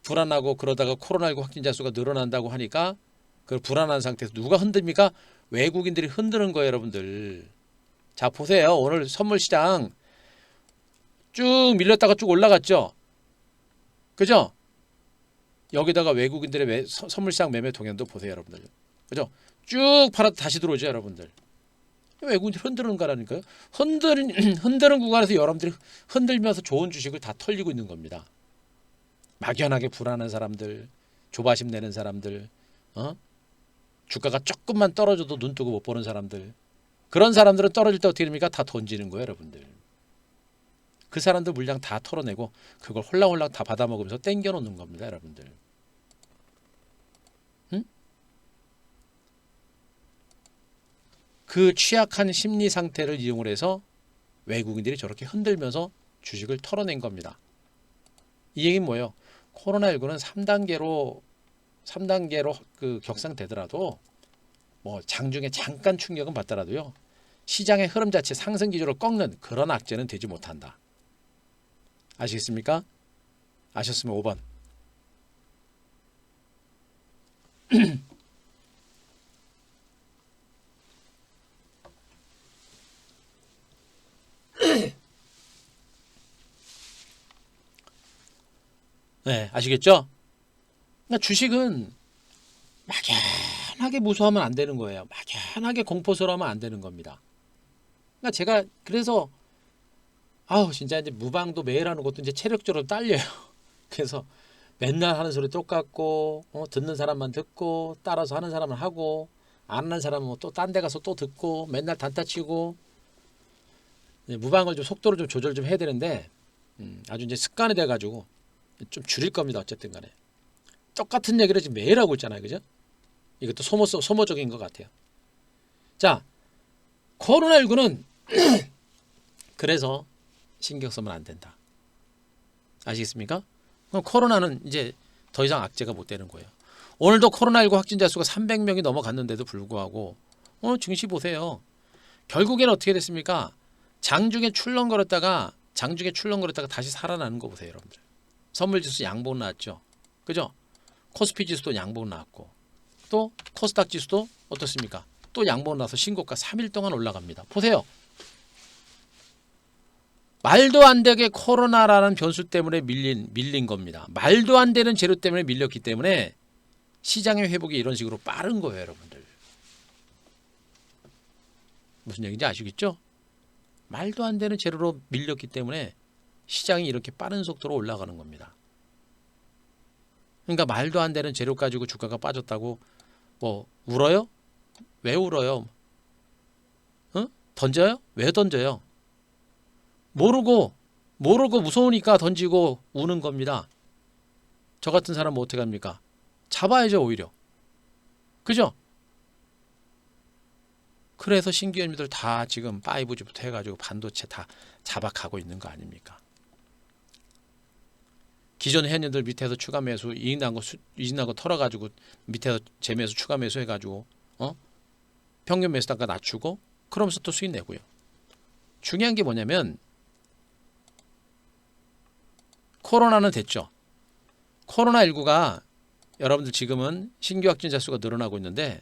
불안하고 그러다가 코로나19 확진자 수가 늘어난다고 하니까 그 불안한 상태에서 누가 흔듭니까? 외국인들이 흔드는 거예요, 여러분들. 자, 보세요. 오늘 선물 시장 쭉 밀렸다가 쭉 올라갔죠. 그죠? 여기다가 외국인들의 선물 시장 매매 동향도 보세요, 여러분들. 그죠? 쭉 팔아도 다시 들어오죠, 여러분들. 외국인들이 흔드는 거라니까요. 흔드는 구간에서 여러분들이 흔들면서 좋은 주식을 다 털리고 있는 겁니다. 막연하게 불안한 사람들, 조바심 내는 사람들, 주가가 조금만 떨어져도 눈 뜨고 못 보는 사람들, 그런 사람들은 떨어질 때 어떻게 됩니까? 다 던지는 거예요, 여러분들. 그 사람들 물량 다 털어내고 그걸 홀랑홀랑 다 받아먹으면서 땡겨놓는 겁니다, 여러분들. 그 취약한 심리 상태를 이용을 해서 외국인들이 저렇게 흔들면서 주식을 털어낸 겁니다. 이 얘기는 뭐예요? 코로나19는 3단계로 그 격상되더라도 뭐 장중에 잠깐 충격은 받더라도요. 시장의 흐름 자체 상승 기조를 꺾는 그런 악재는 되지 못한다. 아시겠습니까? 아셨으면 5번. 네, 아시겠죠? 그러니까 주식은 막연하게 무서워하면 안 되는 거예요. 막연하게 공포스러워하면 안 되는 겁니다. 그러니까 제가 그래서 진짜 이제 무방도 매일 하는 것도 이제 체력적으로 딸려요. 그래서 맨날 하는 소리 똑같고 듣는 사람만 듣고 따라서 하는 사람은 하고 안 하는 사람은 또 딴 데 가서 또 듣고 맨날 단타 치고 무방을 좀 속도를 좀 조절 좀 해야 되는데 아주 이제 습관이 돼 가지고 좀 줄일 겁니다. 어쨌든 간에 똑같은 얘기를 지금 매일 하고 있잖아요. 그죠? 이것도 소모적인 것 같아요. 자, 코로나19는 그래서 신경 쓰면 안 된다. 아시겠습니까? 그럼 코로나는 이제 더 이상 악재가 못 되는 거예요. 오늘도 코로나19 확진자 수가 300명이 넘어갔는데도 불구하고 오늘 증시 보세요. 결국에는 어떻게 됐습니까? 장중에 출렁거렸다가 다시 살아나는 거 보세요, 여러분들. 선물지수 양봉 나왔죠. 그죠? 코스피 지수도 양봉 나왔고 또 코스닥 지수도 어떻습니까? 또 양봉 나서 신고가 3일 동안 올라갑니다. 보세요. 말도 안 되게 코로나라는 변수 때문에 밀린 겁니다. 말도 안 되는 재료 때문에 밀렸기 때문에 시장의 회복이 이런 식으로 빠른 거예요, 여러분들. 무슨 얘기인지 아시겠죠? 말도 안 되는 재료로 밀렸기 때문에 시장이 이렇게 빠른 속도로 올라가는 겁니다. 그러니까 말도 안 되는 재료 가지고 주가가 빠졌다고 뭐 울어요? 왜 울어요? 던져요? 왜 던져요? 모르고 무서우니까 던지고 우는 겁니다. 저 같은 사람은 어떻게 합니까? 잡아야죠, 오히려. 그죠? 그래서 신기현미들 다 지금 5G부터 해가지고 반도체 다 잡아가고 있는 거 아닙니까? 기존 회원님들 밑에서 추가 매수 이익 난 거 털어가지고 밑에서 재매수 추가 매수 해가지고 평균 매수 단가 낮추고 그러면서 또 수익 내고요. 중요한 게 뭐냐면 코로나는 됐죠. 코로나19가 여러분들 지금은 신규 확진자 수가 늘어나고 있는데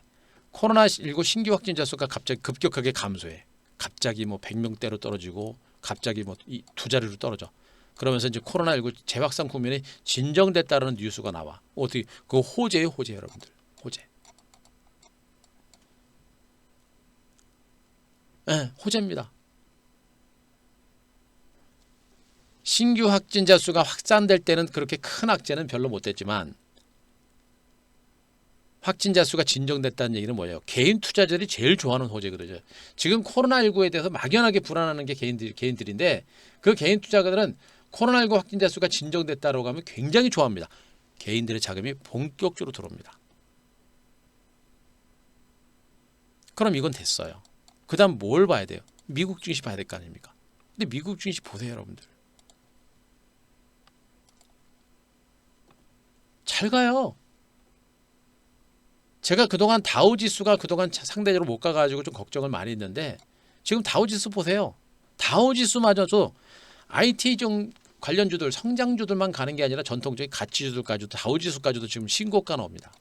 코로나19 신규 확진자 수가 갑자기 급격하게 감소해. 갑자기 뭐 100명대로 떨어지고 갑자기 뭐 두 자리로 떨어져. 그러면서 이제 코로나19 재확산 국면이 진정됐다는 뉴스가 나와. 어떻게 그거 호재예요, 호재 여러분들. 호재. 네, 호재입니다. 신규 확진자 수가 확산될 때는 그렇게 큰 악재는 별로 못 됐지만 확진자 수가 진정됐다는 얘기는 뭐예요? 개인 투자자들이 제일 좋아하는 호재거든요. 지금 코로나19에 대해서 막연하게 불안하는 게 개인들인데 그 개인 투자자들은 코로나19 확진자 수가 진정됐다고 하면 굉장히 좋아합니다. 개인들의 자금이 본격적으로 들어옵니다. 그럼 이건 됐어요. 그 다음 뭘 봐야 돼요? 미국 증시 봐야 될 거 아닙니까? 근데 미국 증시 보세요, 여러분들. 잘 가요. 제가 그동안 다우지수가 그동안 상대적으로 못 가가지고 좀 걱정을 많이 했는데 지금 다우지수 보세요. 다우지수마저도 IT 관련주들, 성장주들만 가는 게 아니라 전통적인 가치주들까지도 다우지수까지도 지금 신고가 나옵니다.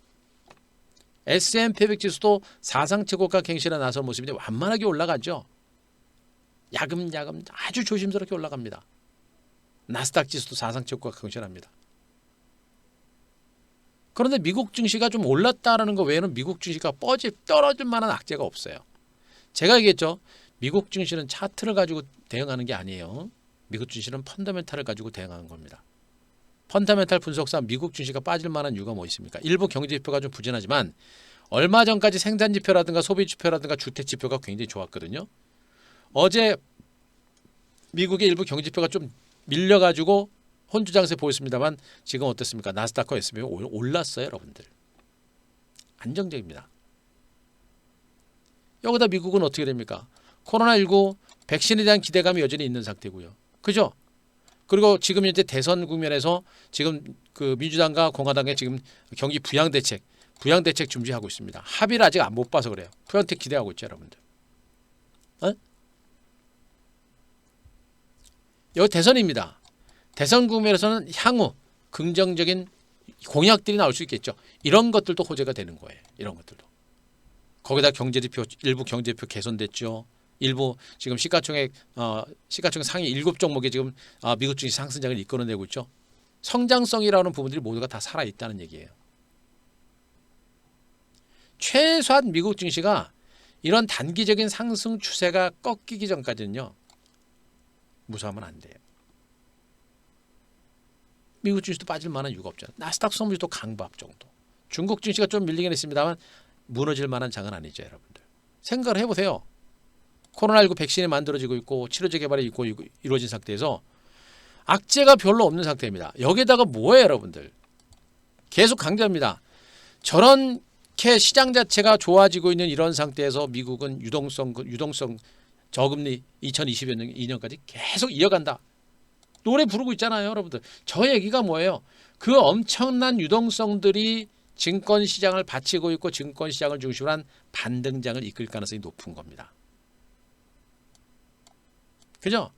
S&P 500 지수도 사상 최고가 갱신에 나선 모습인데 완만하게 올라가죠. 야금야금 아주 조심스럽게 올라갑니다. 나스닥 지수도 사상 최고가 갱신합니다. 그런데 미국 증시가 좀 올랐다라는 거 외에는 미국 증시가 떨어질 만한 악재가 없어요. 제가 얘기했죠. 미국 증시는 차트를 가지고 대응하는 게 아니에요. 미국 증시는 펀더멘탈을 가지고 대응하는 겁니다. 펀더멘탈 분석상 미국 증시가 빠질 만한 이유가 뭐 있습니까? 일부 경제지표가 좀 부진하지만 얼마 전까지 생산지표라든가 소비지표라든가 주택지표가 굉장히 좋았거든요. 어제 미국의 일부 경제지표가 좀 밀려가지고 혼주장세 보였습니다만 지금 어떻습니까? 나스닥과 S&P가 올랐어요, 여러분들. 안정적입니다. 여기다 미국은 어떻게 됩니까? 코로나19 백신에 대한 기대감이 여전히 있는 상태고요. 그죠? 그리고 지금 현재 대선 국면에서 지금 그 민주당과 공화당의 지금 경기 부양대책 준비하고 있습니다. 합의를 아직 못 봐서 그래요. 프런트 기대하고 있죠, 여러분들. 여기 대선입니다. 대선 국면에서는 향후 긍정적인 공약들이 나올 수 있겠죠. 이런 것들도 호재가 되는 거예요. 이런 것들도. 거기다 경제지표 일부 경제지표 개선됐죠. 일부 지금 시가총액 상위 7종목에 지금 미국 증시 상승장을 이끌어내고 있죠. 성장성이라는 부분들이 모두가 다 살아있다는 얘기예요. 최소한 미국 증시가 이런 단기적인 상승 추세가 꺾이기 전까지는요. 무서워하면 안 돼요. 미국 증시도 빠질 만한 이유가 없잖아요. 나스닥 선물도 강밥 정도. 중국 증시가 좀 밀리긴 했습니다만 무너질 만한 장은 아니죠, 여러분들. 생각을 해보세요. 코로나19 백신이 만들어지고 있고 치료제 개발이 있고 이루어진 상태에서 악재가 별로 없는 상태입니다. 여기에다가 뭐예요, 여러분들? 계속 강조합니다. 저렇게 시장 자체가 좋아지고 있는 이런 상태에서 미국은 유동성 저금리 2022년까지 계속 이어간다. 노래 부르고 있잖아요, 여러분들. 저 얘기가 뭐예요? 그 엄청난 유동성들이 증권시장을 받치고 있고 증권시장을 중심으로 한 반등장을 이끌 가능성이 높은 겁니다. 그죠?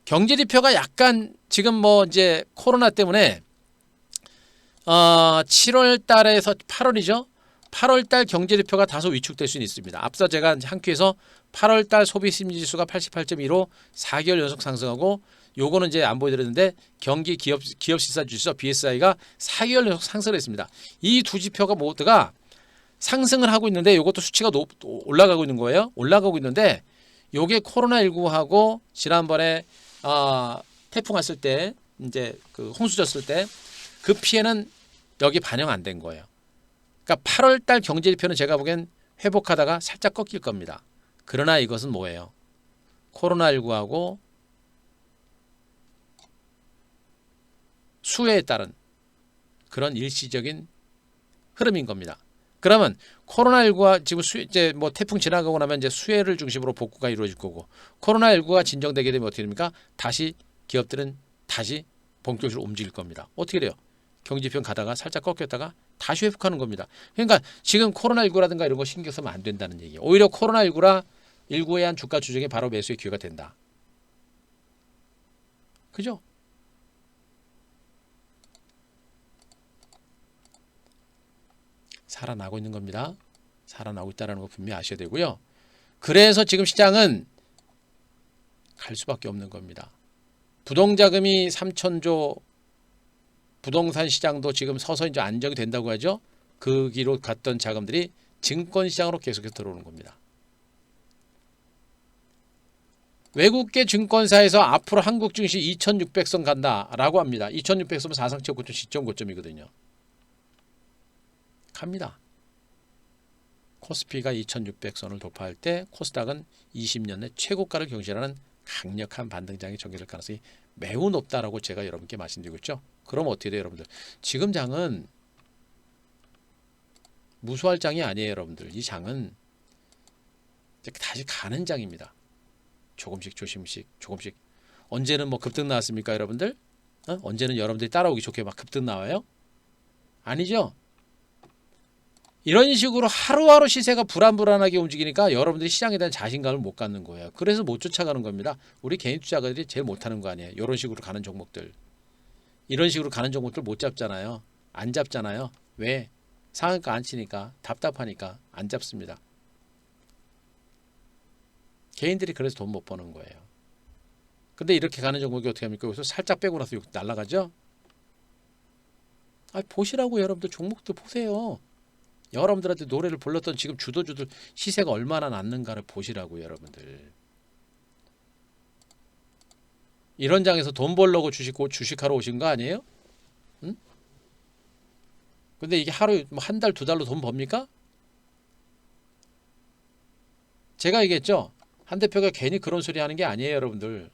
경제지표가 약간 지금 뭐 이제 코로나 때문에 7월 달에서 8월이죠. 8월 달 경제지표가 다소 위축될 수는 있습니다. 앞서 제가 한 큐에서 8월 달 소비심리지수가 88.2로 4개월 연속 상승하고 요거는 이제 안 보여드렸는데 경기 기업 실사지수 BSI가 4개월 연속 상승을 했습니다. 이 두 지표가 모두가 상승을 하고 있는데 요것도 수치가 올라가고 있는 거예요. 올라가고 있는데 요게 코로나19하고 지난번에 태풍 왔을 때 이제 그 홍수 졌을 때 그 피해는 여기 반영 안 된 거예요. 그러니까 8월 달 경제 지표는 제가 보기엔 회복하다가 살짝 꺾일 겁니다. 그러나 이것은 뭐예요? 코로나19하고 수해에 따른 그런 일시적인 흐름인 겁니다. 그러면 코로나19가 지금 이제 뭐 태풍 지나가고 나면 이제 수해를 중심으로 복구가 이루어질 거고 코로나19가 진정되게 되면 어떻게 됩니까? 다시 기업들은 다시 본격적으로 움직일 겁니다. 어떻게 돼요? 경제지표 가다가 살짝 꺾였다가 다시 회복하는 겁니다. 그러니까 지금 코로나19라든가 이런 거 신경 쓰면 안 된다는 얘기예요. 오히려 코로나19에 한 주가 조정이 바로 매수의 기회가 된다. 그죠? 살아나고 있는 겁니다. 살아나고 있다는 거 분명히 아셔야 되고요. 그래서 지금 시장은 갈 수밖에 없는 겁니다. 부동자금이 3천조 부동산 시장도 지금 서서히 이제 안정이 된다고 하죠. 그 길로 갔던 자금들이 증권 시장으로 계속해서 들어오는 겁니다. 외국계 증권사에서 앞으로 한국 증시 2600선 간다라고 합니다. 2600선은 사상체 고점 시점 고점이거든요. 갑니다. 코스피가 2600선을 돌파할 때 코스닥은 20년 내 최고가를 경신하는 강력한 반등장이 전개될 가능성이 매우 높다라고 제가 여러분께 말씀드리고 있죠. 그럼 어떻게 돼요, 여러분들? 지금 장은 무수할 장이 아니에요, 여러분들. 이 장은 다시 가는 장입니다. 조금씩 조금씩 조금씩. 언제는 뭐 급등 나왔습니까, 여러분들? 언제는 여러분들이 따라오기 좋게 막 급등 나와요? 아니죠. 이런 식으로 하루하루 시세가 불안불안하게 움직이니까 여러분들이 시장에 대한 자신감을 못 갖는 거예요. 그래서 못 쫓아가는 겁니다. 우리 개인 투자가들이 제일 못하는 거 아니에요. 이런 식으로 가는 종목들. 이런 식으로 가는 종목들 못 잡잖아요. 안 잡잖아요. 왜? 상한가 안 치니까, 답답하니까 안 잡습니다. 개인들이 그래서 돈 못 버는 거예요. 근데 이렇게 가는 종목이 어떻게 합니까? 여기서 살짝 빼고 나서 날아가죠? 보시라고. 여러분들 종목들 보세요. 여러분들한테 노래를 불렀던 지금 주도주들 시세가 얼마나 났는가를 보시라고. 여러분들 이런 장에서 돈 벌려고 주식하러 오신 거 아니에요? 응? 근데 이게 하루 한 달, 두 달로 돈 법니까? 제가 얘기했죠. 한 대표가 괜히 그런 소리 하는 게 아니에요, 여러분들.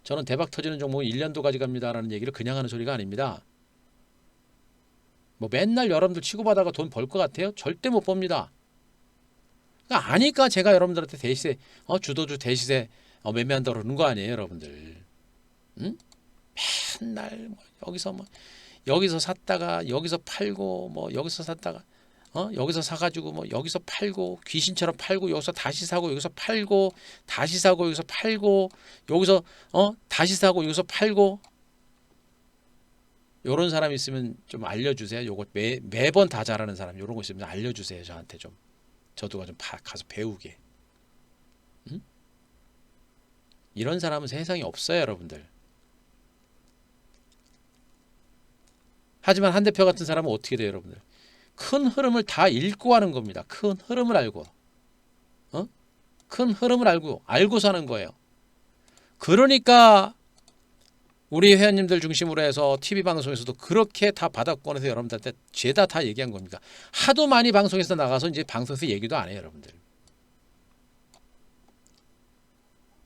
저는 대박 터지는 종목은 1년도 가져갑니다라는 얘기를 그냥 하는 소리가 아닙니다. 뭐 맨날 여러분들 치고받아가 돈 벌 것 같아요? 절대 못 법니다. 그러니까 아니까 제가 여러분들한테 대시세, 주도주 대시세 매매한다고 그러는 거 아니에요, 여러분들. 응? 맨날 여기서 샀다가 여기서 팔고, 뭐 여기서 샀다가 여기서 사가지고 뭐 여기서 팔고, 귀신처럼 팔고, 여기서 다시 사고, 여기서 팔고, 다시 사고, 여기서 팔고, 여기서 다시 사고, 여기서 팔고. 요런 사람 있으면 좀 알려주세요. 요거 매번 다 잘하는 사람 요런 거 있으면 알려주세요. 저한테 좀. 저도 좀 가서 배우게. 응? 이런 사람은 세상에 없어요, 여러분들. 하지만 한 대표 같은 사람은 어떻게 돼요, 여러분들? 큰 흐름을 다 읽고 하는 겁니다. 큰 흐름을 알고. 큰 흐름을 알고서 하는 거예요. 그러니까 우리 회원님들 중심으로 해서 TV방송에서도 그렇게 다 바닥권에서 여러분들한테 죄다 다 얘기한 겁니다. 하도 많이 방송에서 나가서 이제 방송에서 얘기도 안 해요, 여러분들.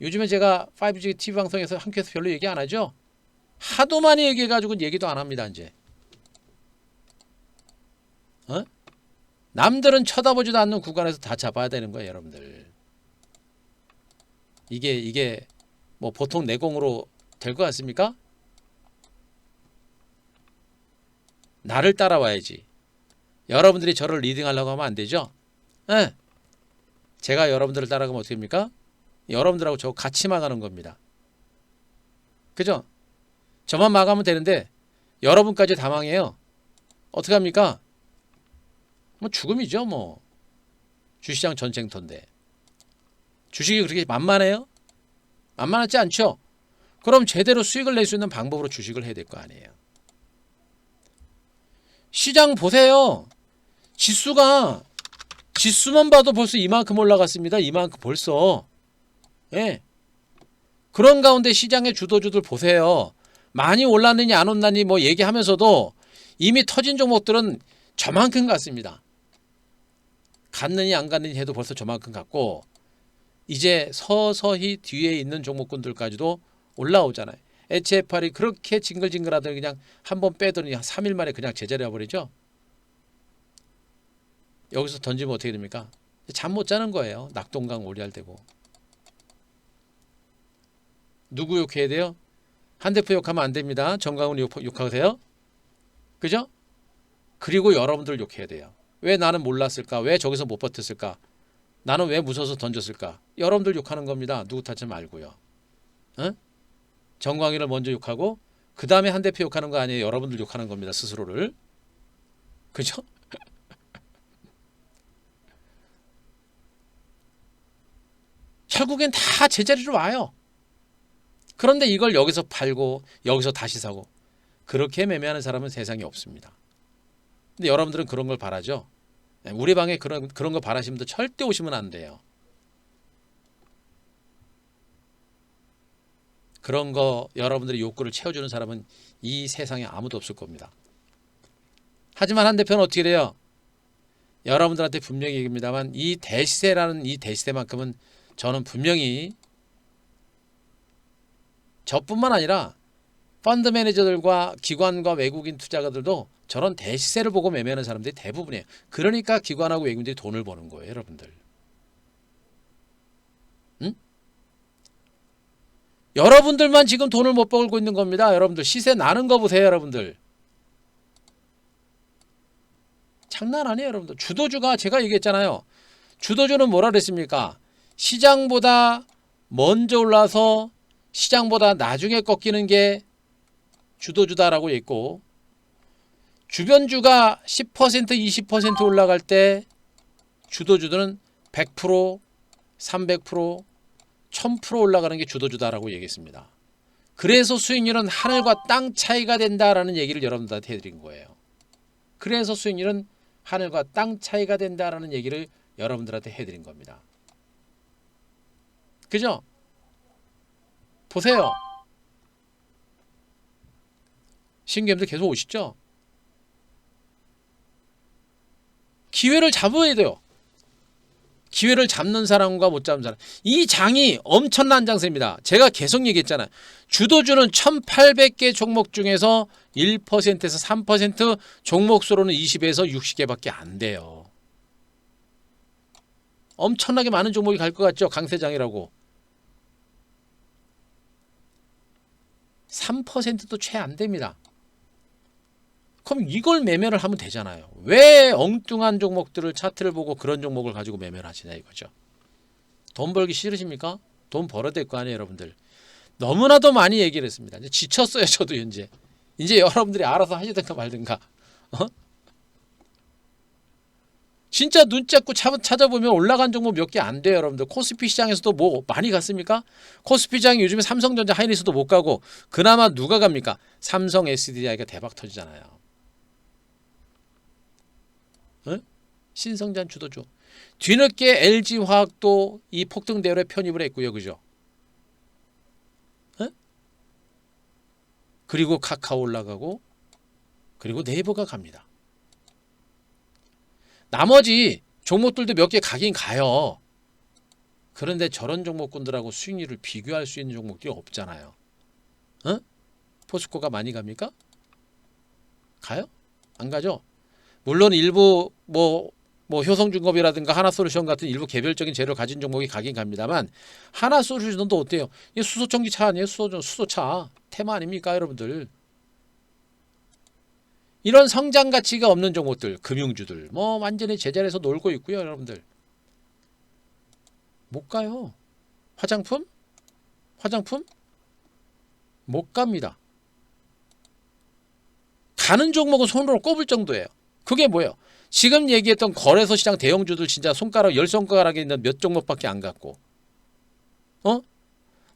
요즘에 제가 5G TV방송에서 함께해서 별로 얘기 안 하죠? 하도 많이 얘기해가지고 얘기도 안 합니다, 이제. 남들은 쳐다보지도 않는 구간에서 다 잡아야 되는 거예요, 여러분들. 이게 뭐 보통 내공으로 될 것 같습니까? 나를 따라와야지. 여러분들이 저를 리딩하려고 하면 안 되죠? 네. 제가 여러분들을 따라가면 어떻게 됩니까? 여러분들하고 저 같이 망하는 겁니다. 그죠? 저만 망하면 되는데 여러분까지 다 망해요. 어떻게 합니까? 뭐 죽음이죠, 뭐. 주시장 전쟁터인데. 주식이 그렇게 만만해요? 만만하지 않죠? 그럼 제대로 수익을 낼 수 있는 방법으로 주식을 해야 될 거 아니에요. 시장 보세요. 지수만 봐도 벌써 이만큼 올라갔습니다. 이만큼 벌써. 예. 그런 가운데 시장의 주도주들 보세요. 많이 올랐느니 안 올랐느니 뭐 얘기하면서도 이미 터진 종목들은 저만큼 갔습니다. 갔느니 안 갔느니 해도 벌써 저만큼 갔고, 이제 서서히 뒤에 있는 종목군들까지도 올라오잖아요. HFR이 그렇게 징글징글하더니 그냥 한번 빼더니 3일 만에 그냥 제자리에 와버리죠. 여기서 던지면 어떻게 됩니까? 잠 못 자는 거예요. 낙동강 오리알되고. 누구 욕해야 돼요? 한 대표 욕하면 안 됩니다. 정강훈 욕하세요. 그죠? 그리고 여러분들 욕해야 돼요. 왜 나는 몰랐을까? 왜 저기서 못 버텼을까? 나는 왜 무서워서 던졌을까? 여러분들 욕하는 겁니다. 누구 탓지 말고요. 정광희를 먼저 욕하고 그 다음에 한 대표 욕하는 거 아니에요. 여러분들 욕하는 겁니다. 스스로를. 그죠? 결국엔 다 제자리로 와요. 그런데 이걸 여기서 팔고 여기서 다시 사고 그렇게 매매하는 사람은 세상에 없습니다. 근데 여러분들은 그런 걸 바라죠. 우리 방에 그런 거 바라시면 절대 오시면 안 돼요. 그런 거 여러분들의 욕구를 채워주는 사람은 이 세상에 아무도 없을 겁니다. 하지만 한 대표는 어떻게 돼요? 여러분들한테 분명히 얘기합니다만 이 대시세라는 이 대시세만큼은 저는 분명히 저뿐만 아니라 펀드 매니저들과 기관과 외국인 투자가들도 저런 대시세를 보고 매매하는 사람들이 대부분이에요. 그러니까 기관하고 외국인들이 돈을 버는 거예요, 여러분들. 응? 여러분들만 지금 돈을 못 벌고 있는 겁니다. 여러분들 시세 나는 거 보세요, 여러분들. 장난 아니에요, 여러분들. 주도주가 제가 얘기했잖아요. 주도주는 뭐라 그랬습니까? 시장보다 먼저 올라서 시장보다 나중에 꺾이는 게 주도주다라고 했고, 주변주가 10% 20% 올라갈 때 주도주들은 100% 300% 1000% 올라가는 게 주도주다라고 얘기했습니다. 그래서 수익률은 하늘과 땅 차이가 된다라는 얘기를 여러분들한테 해드린 거예요. 그래서 수익률은 하늘과 땅 차이가 된다라는 얘기를 여러분들한테 해드린 겁니다. 그죠? 보세요. 신규님들 계속 오시죠? 기회를 잡아야 돼요. 기회를 잡는 사람과 못 잡는 사람. 이 장이 엄청난 장세입니다. 제가 계속 얘기했잖아요. 주도주는 1800개 종목 중에서 1%에서 3% 종목 수로는 20에서 60개밖에 안 돼요. 엄청나게 많은 종목이 갈 것 같죠? 강세장이라고. 3%도 채 안 됩니다. 그럼 이걸 매매를 하면 되잖아요. 왜 엉뚱한 종목들을 차트를 보고 그런 종목을 가지고 매매를 하시냐 이거죠. 돈 벌기 싫으십니까? 돈 벌어야 될 거 아니에요, 여러분들. 너무나도 많이 얘기를 했습니다. 이제 지쳤어요, 저도 이제. 이제 여러분들이 알아서 하시든가 말든가. 어? 진짜 눈 째고 찾아보면 올라간 종목 몇 개 안 돼요, 여러분들. 코스피 시장에서도 뭐 많이 갔습니까? 코스피 시장이 요즘에 삼성전자 하이닉스도 못 가고 그나마 누가 갑니까? 삼성 SDI가 대박 터지잖아요. 어? 신성장 주도주. 뒤늦게 LG화학도 이 폭등대열에 편입을 했고요, 그죠? 어? 그리고 카카오 올라가고 그리고 네이버가 갑니다. 나머지 종목들도 몇 개 가긴 가요. 그런데 저런 종목군들하고 수익률을 비교할 수 있는 종목들이 없잖아요. 어? 포스코가 많이 갑니까? 가요? 안 가죠? 물론 일부 뭐 효성중공업이라든가 하나솔루션 같은 일부 개별적인 재료를 가진 종목이 가긴 갑니다만 하나솔루션도 어때요? 이게 수소전기차 아니에요? 수소차 테마 아닙니까, 여러분들? 이런 성장 가치가 없는 종목들, 금융주들 뭐 완전히 제자리에서 놀고 있고요, 여러분들. 못 가요. 화장품 못 갑니다. 가는 종목은 손으로 꼽을 정도예요. 그게 뭐예요? 지금 얘기했던 거래소 시장 대형주들 진짜 손가락 10손가락에 있는 몇 종목밖에 안 갔고,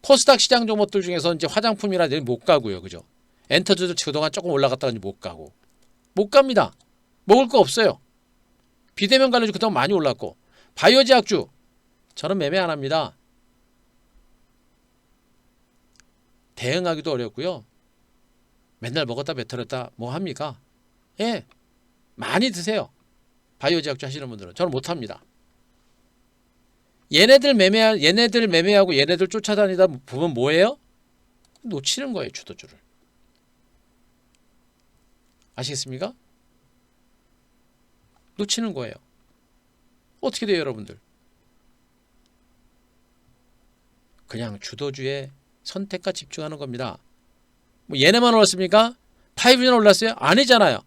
코스닥 시장 종목들 중에서 이제 화장품이라든지 못 가고요, 그죠? 엔터주들 그동안 조금 올라갔다가 이제 못 가고, 못 갑니다. 먹을 거 없어요. 비대면 관련주 그동안 많이 올랐고, 바이오제약주 저는 매매 안 합니다. 대응하기도 어렵고요. 맨날 먹었다 뱉어렸다 뭐 합니까? 예, 많이 드세요. 바이오제약주 하시는 분들은. 저는 못 합니다. 얘네들 매매하고 얘네들 쫓아다니다 보면 뭐예요? 놓치는 거예요, 주도주를. 아시겠습니까? 놓치는 거예요. 어떻게 돼요, 여러분들? 그냥 주도주의 선택과 집중하는 겁니다. 뭐 얘네만 올랐습니까? 5G는 올랐어요? 아니잖아요.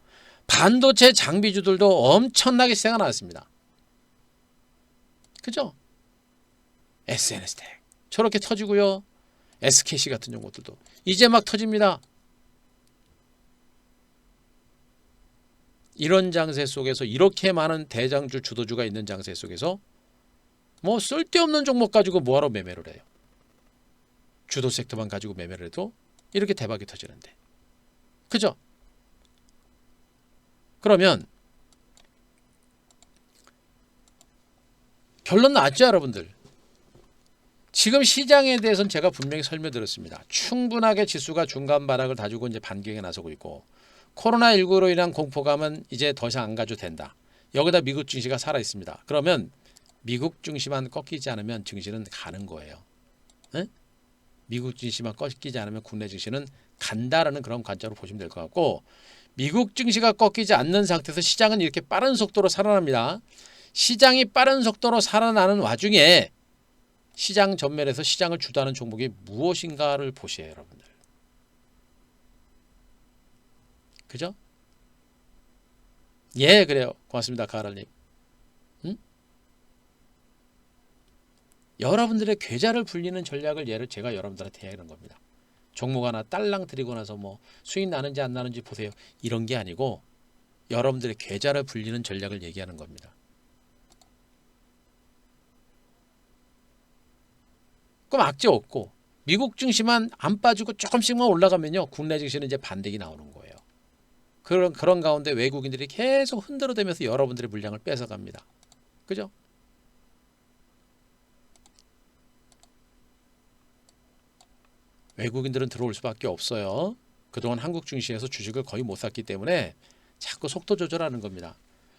반도체 장비주들도 엄청나게 시세가 나왔습니다. 그죠? SNS텍 저렇게 터지고요. SKC 같은 종목들도 이제 막 터집니다. 이런 장세 속에서 이렇게 많은 대장주 주도주가 있는 장세 속에서 뭐 쓸데없는 종목 가지고 뭐하러 매매를 해요. 주도 섹터만 가지고 매매를 해도 이렇게 대박이 터지는데. 그죠? 그러면 결론 나왔죠, 여러분들? 지금 시장에 대해서는 제가 분명히 설명드렸습니다. 충분하게 지수가 중간 바닥을 다지고 이제 반경에 나서고 있고 코로나19로 인한 공포감은 이제 더 이상 안 가져도 된다. 여기다 미국 증시가 살아 있습니다. 그러면 미국 증시만 꺾이지 않으면 증시는 가는 거예요. 에? 미국 증시만 꺾이지 않으면 국내 증시는 간다라는 그런 관점으로 보시면 될 것 같고 미국 증시가 꺾이지 않는 상태에서 시장은 이렇게 빠른 속도로 살아납니다. 시장이 빠른 속도로 살아나는 와중에 시장 전면에서 시장을 주도하는 종목이 무엇인가를 보세요, 여러분들. 그죠? 예, 그래요. 고맙습니다, 가을님. 여러분들의 계좌를 불리는 전략을 제가 여러분들한테 해야 하는 겁니다. 종목 하나 딸랑 드리고 나서 뭐 수익 나는지 안 나는지 보세요. 이런 게 아니고 여러분들의 계좌를 불리는 전략을 얘기하는 겁니다. 그럼 악재 없고 미국 증시만 안 빠지고 조금씩만 올라가면요. 국내 증시는 이제 반대기 나오는 거예요. 그런 가운데 외국인들이 계속 흔들어대면서 여러분들의 물량을 뺏어갑니다. 그죠? 외국인들은 들어올 수밖에 없어요. 그동안 한국 증시에서 주식을 거의 못 샀기 때문에 자꾸 속도 조절하는 겁니다.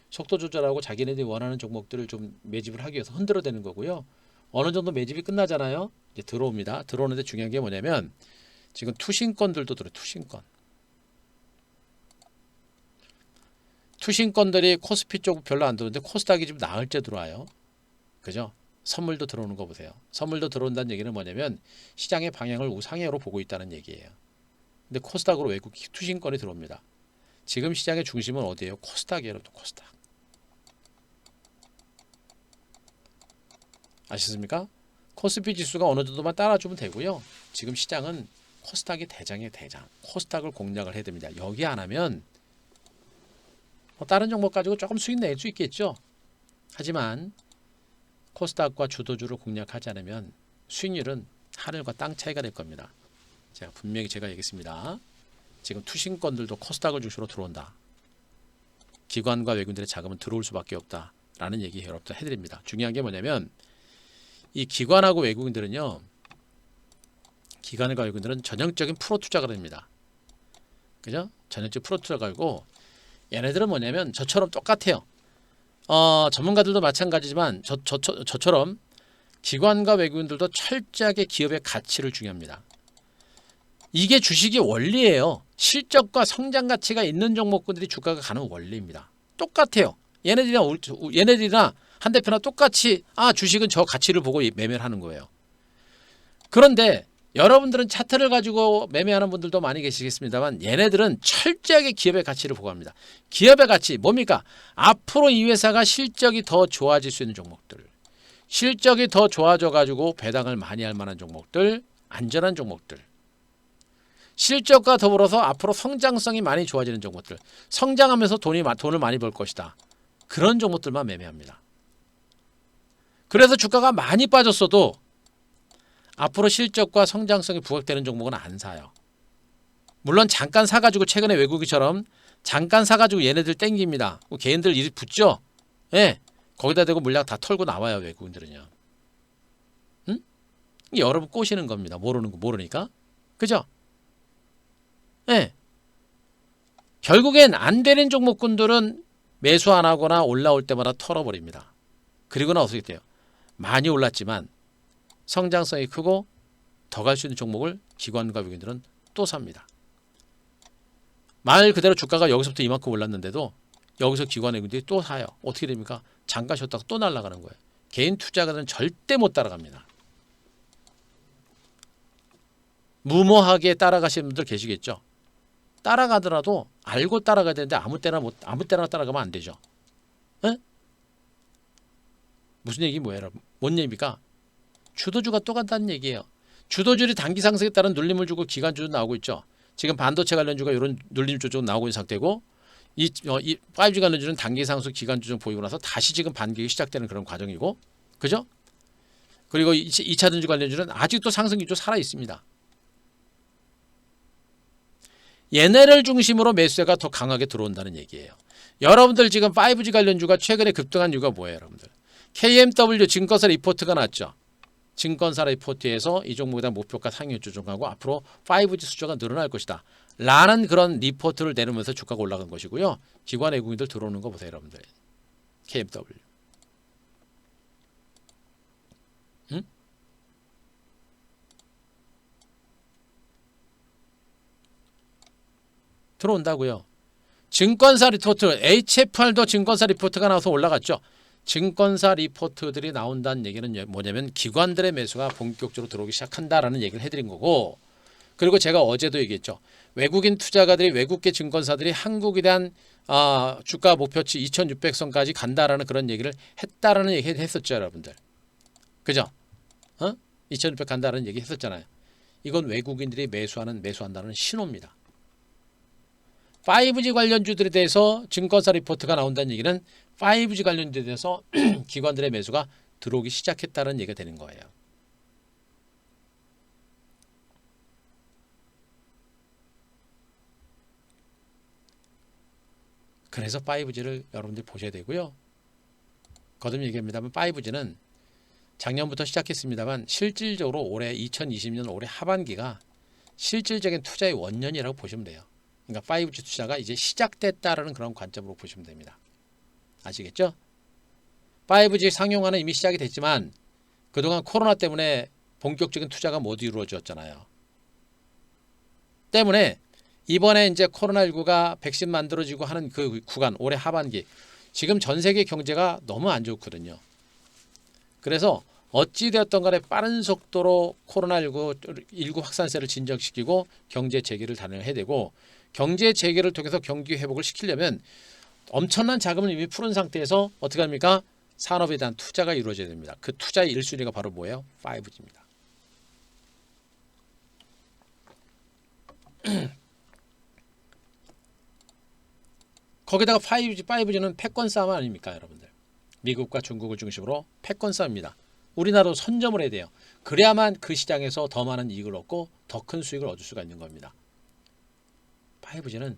속도 조절하고 자기네들이 원하는 종목들을 좀 매집을 하기 위해서 흔들어대는 거고요. 어느 정도 매집이 끝나잖아요. 이제 들어옵니다. 들어오는데 중요한 게 뭐냐면 지금 투신권들도 들어요. 투신권들이 코스피 쪽 별로 안 들어오는데 코스닥이 좀 나을째 들어와요. 그죠? 선물도 들어오는 거 보세요. 선물도 들어온다는 얘기는 뭐냐면 시장의 방향을 우상향으로 보고 있다는 얘기예요. 근데 코스닥으로 외국 투신권이 들어옵니다. 지금 시장의 중심은 어디예요? 코스닥이에요. 코스닥. 아시습니까? 코스피 지수가 어느 정도만 따라주면 되고요. 지금 시장은 코스닥이 대장이에요. 대장. 코스닥을 공략을 해야 됩니다. 여기 안 하면 다른 종목 가지고 조금 수익 낼 수 있겠죠. 하지만 코스닥과 주도주를 공략하지 않으면 수익률은 하늘과 땅 차이가 될 겁니다. 제가 분명히 얘기했습니다. 지금 투신권들도 코스닥을 중심으로 들어온다. 기관과 외국인들의 자금은 들어올 수밖에 없다라는 얘기 여러분들 해드립니다. 중요한 게 뭐냐면 이 기관하고 외국인들은요. 기관과 외국인들은 전형적인 프로 투자가 됩니다. 그죠? 전형적 프로 투자가 아니고 얘네들은 뭐냐면 저처럼 똑같아요. 전문가들도 마찬가지지만 저처럼 기관과 외국인들도 철저하게 기업의 가치를 중요합니다. 이게 주식의 원리예요. 실적과 성장 가치가 있는 종목군들이 주가가 가는 원리입니다. 똑같아요. 얘네들이나 한 대표나 똑같이 주식은 저 가치를 보고 매매를 하는 거예요. 그런데 여러분들은 차트를 가지고 매매하는 분들도 많이 계시겠습니다만 얘네들은 철저하게 기업의 가치를 보고합니다. 기업의 가치 뭡니까? 앞으로 이 회사가 실적이 더 좋아질 수 있는 종목들, 실적이 더 좋아져 가지고 배당을 많이 할 만한 종목들, 안전한 종목들, 실적과 더불어서 앞으로 성장성이 많이 좋아지는 종목들, 성장하면서 돈을 많이 벌 것이다. 그런 종목들만 매매합니다. 그래서 주가가 많이 빠졌어도 앞으로 실적과 성장성이 부각되는 종목은 안 사요. 물론 잠깐 사가지고 최근에 외국인처럼 잠깐 사가지고 얘네들 땡깁니다. 개인들 일이 붙죠. 예, 거기다 대고 물량 다 털고 나와요. 외국인들은요. 응? 여러분 꼬시는 겁니다. 모르니까. 그죠? 예. 결국엔 안 되는 종목군들은 매수 안 하거나 올라올 때마다 털어버립니다. 그리고는 어떻게 돼요? 많이 올랐지만 성장성이 크고 더 갈 수 있는 종목을 기관과 외국인들은 또 삽니다. 말 그대로 주가가 여기서부터 이만큼 올랐는데도 여기서 기관 외국인들이 또 사요. 어떻게 됩니까? 잠깐 쉬었다가 또 날아가는 거예요. 개인 투자가들은 절대 못 따라갑니다. 무모하게 따라가시는 분들 계시겠죠. 따라가더라도 알고 따라가야 되는데 아무 때나 따라가면 안 되죠. 에? 무슨 얘기 뭐예요, 여러분? 뭔 얘기입니까? 주도주가 또 간다는 얘기예요. 주도주들이 단기 상승에 따른 눌림을 주고 기관주도 나오고 있죠. 지금 반도체 관련주가 이런 눌림 조정 나오고 있는 상태고 이 5G 관련주는 단기 상승 기관주 좀 보이고 나서 다시 지금 반격이 시작되는 그런 과정이고, 그죠? 그리고 2차전지 관련주는 아직도 상승 기조 살아 있습니다. 얘네를 중심으로 매수세가 더 강하게 들어온다는 얘기예요. 여러분들 지금 5G 관련주가 최근에 급등한 이유가 뭐예요, 여러분들? KMW 증권사 리포트가 났죠. 증권사 리포트에서 이 종목에 대한 목표가 상향 조정하고 앞으로 5G 수주가 늘어날 것이다 라는 그런 리포트를 내놓으면서 주가가 올라간 것이고요. 기관 외국인들 들어오는 거 보세요 여러분들. KMW 응? 들어온다고요. 증권사 리포트 HFR도 증권사 리포트가 나와서 올라갔죠. 증권사 리포트들이 나온다는 얘기는 뭐냐면 기관들의 매수가 본격적으로 들어오기 시작한다라는 얘기를 해드린 거고, 그리고 제가 어제도 얘기했죠. 외국인 투자가들이 외국계 증권사들이 한국에 대한 주가 목표치 2600선까지 간다라는 그런 얘기를 했다라는 얘기를 했었죠 여러분들. 그죠? 2600 간다라는 얘기 했었잖아요. 이건 외국인들이 매수한다는 신호입니다. 5G 관련주들에 대해서 증권사 리포트가 나온다는 얘기는 5G 관련주에 대해서 기관들의 매수가 들어오기 시작했다는 얘기가 되는 거예요. 그래서 5G를 여러분들이 보셔야 되고요. 거듭 얘기합니다만 5G는 작년부터 시작했습니다만 실질적으로 올해 2020년 올해 하반기가 실질적인 투자의 원년이라고 보시면 돼요. 그러니까 5G 투자가 이제 시작됐다라는 그런 관점으로 보시면 됩니다. 아시겠죠? 5G 상용화는 이미 시작이 됐지만 그동안 코로나 때문에 본격적인 투자가 못 이루어졌잖아요. 때문에 이번에 이제 코로나19가 백신 만들어지고 하는 그 구간 올해 하반기 지금 전 세계 경제가 너무 안 좋거든요. 그래서 어찌되었던 간에 빠른 속도로 코로나19 확산세를 진정시키고 경제 재개를 단행해야 되고, 경제 재개를 통해서 경기 회복을 시키려면 엄청난 자금을 이미 푸른 상태에서 어떻게 합니까? 산업에 대한 투자가 이루어져야 됩니다. 그 투자의 1순위가 바로 뭐예요? 5G입니다. 거기다가 5G는 패권 싸움 아닙니까 여러분들? 미국과 중국을 중심으로 패권 싸움입니다. 우리나라도 선점을 해야 돼요. 그래야만 그 시장에서 더 많은 이익을 얻고 더 큰 수익을 얻을 수가 있는 겁니다. 5G는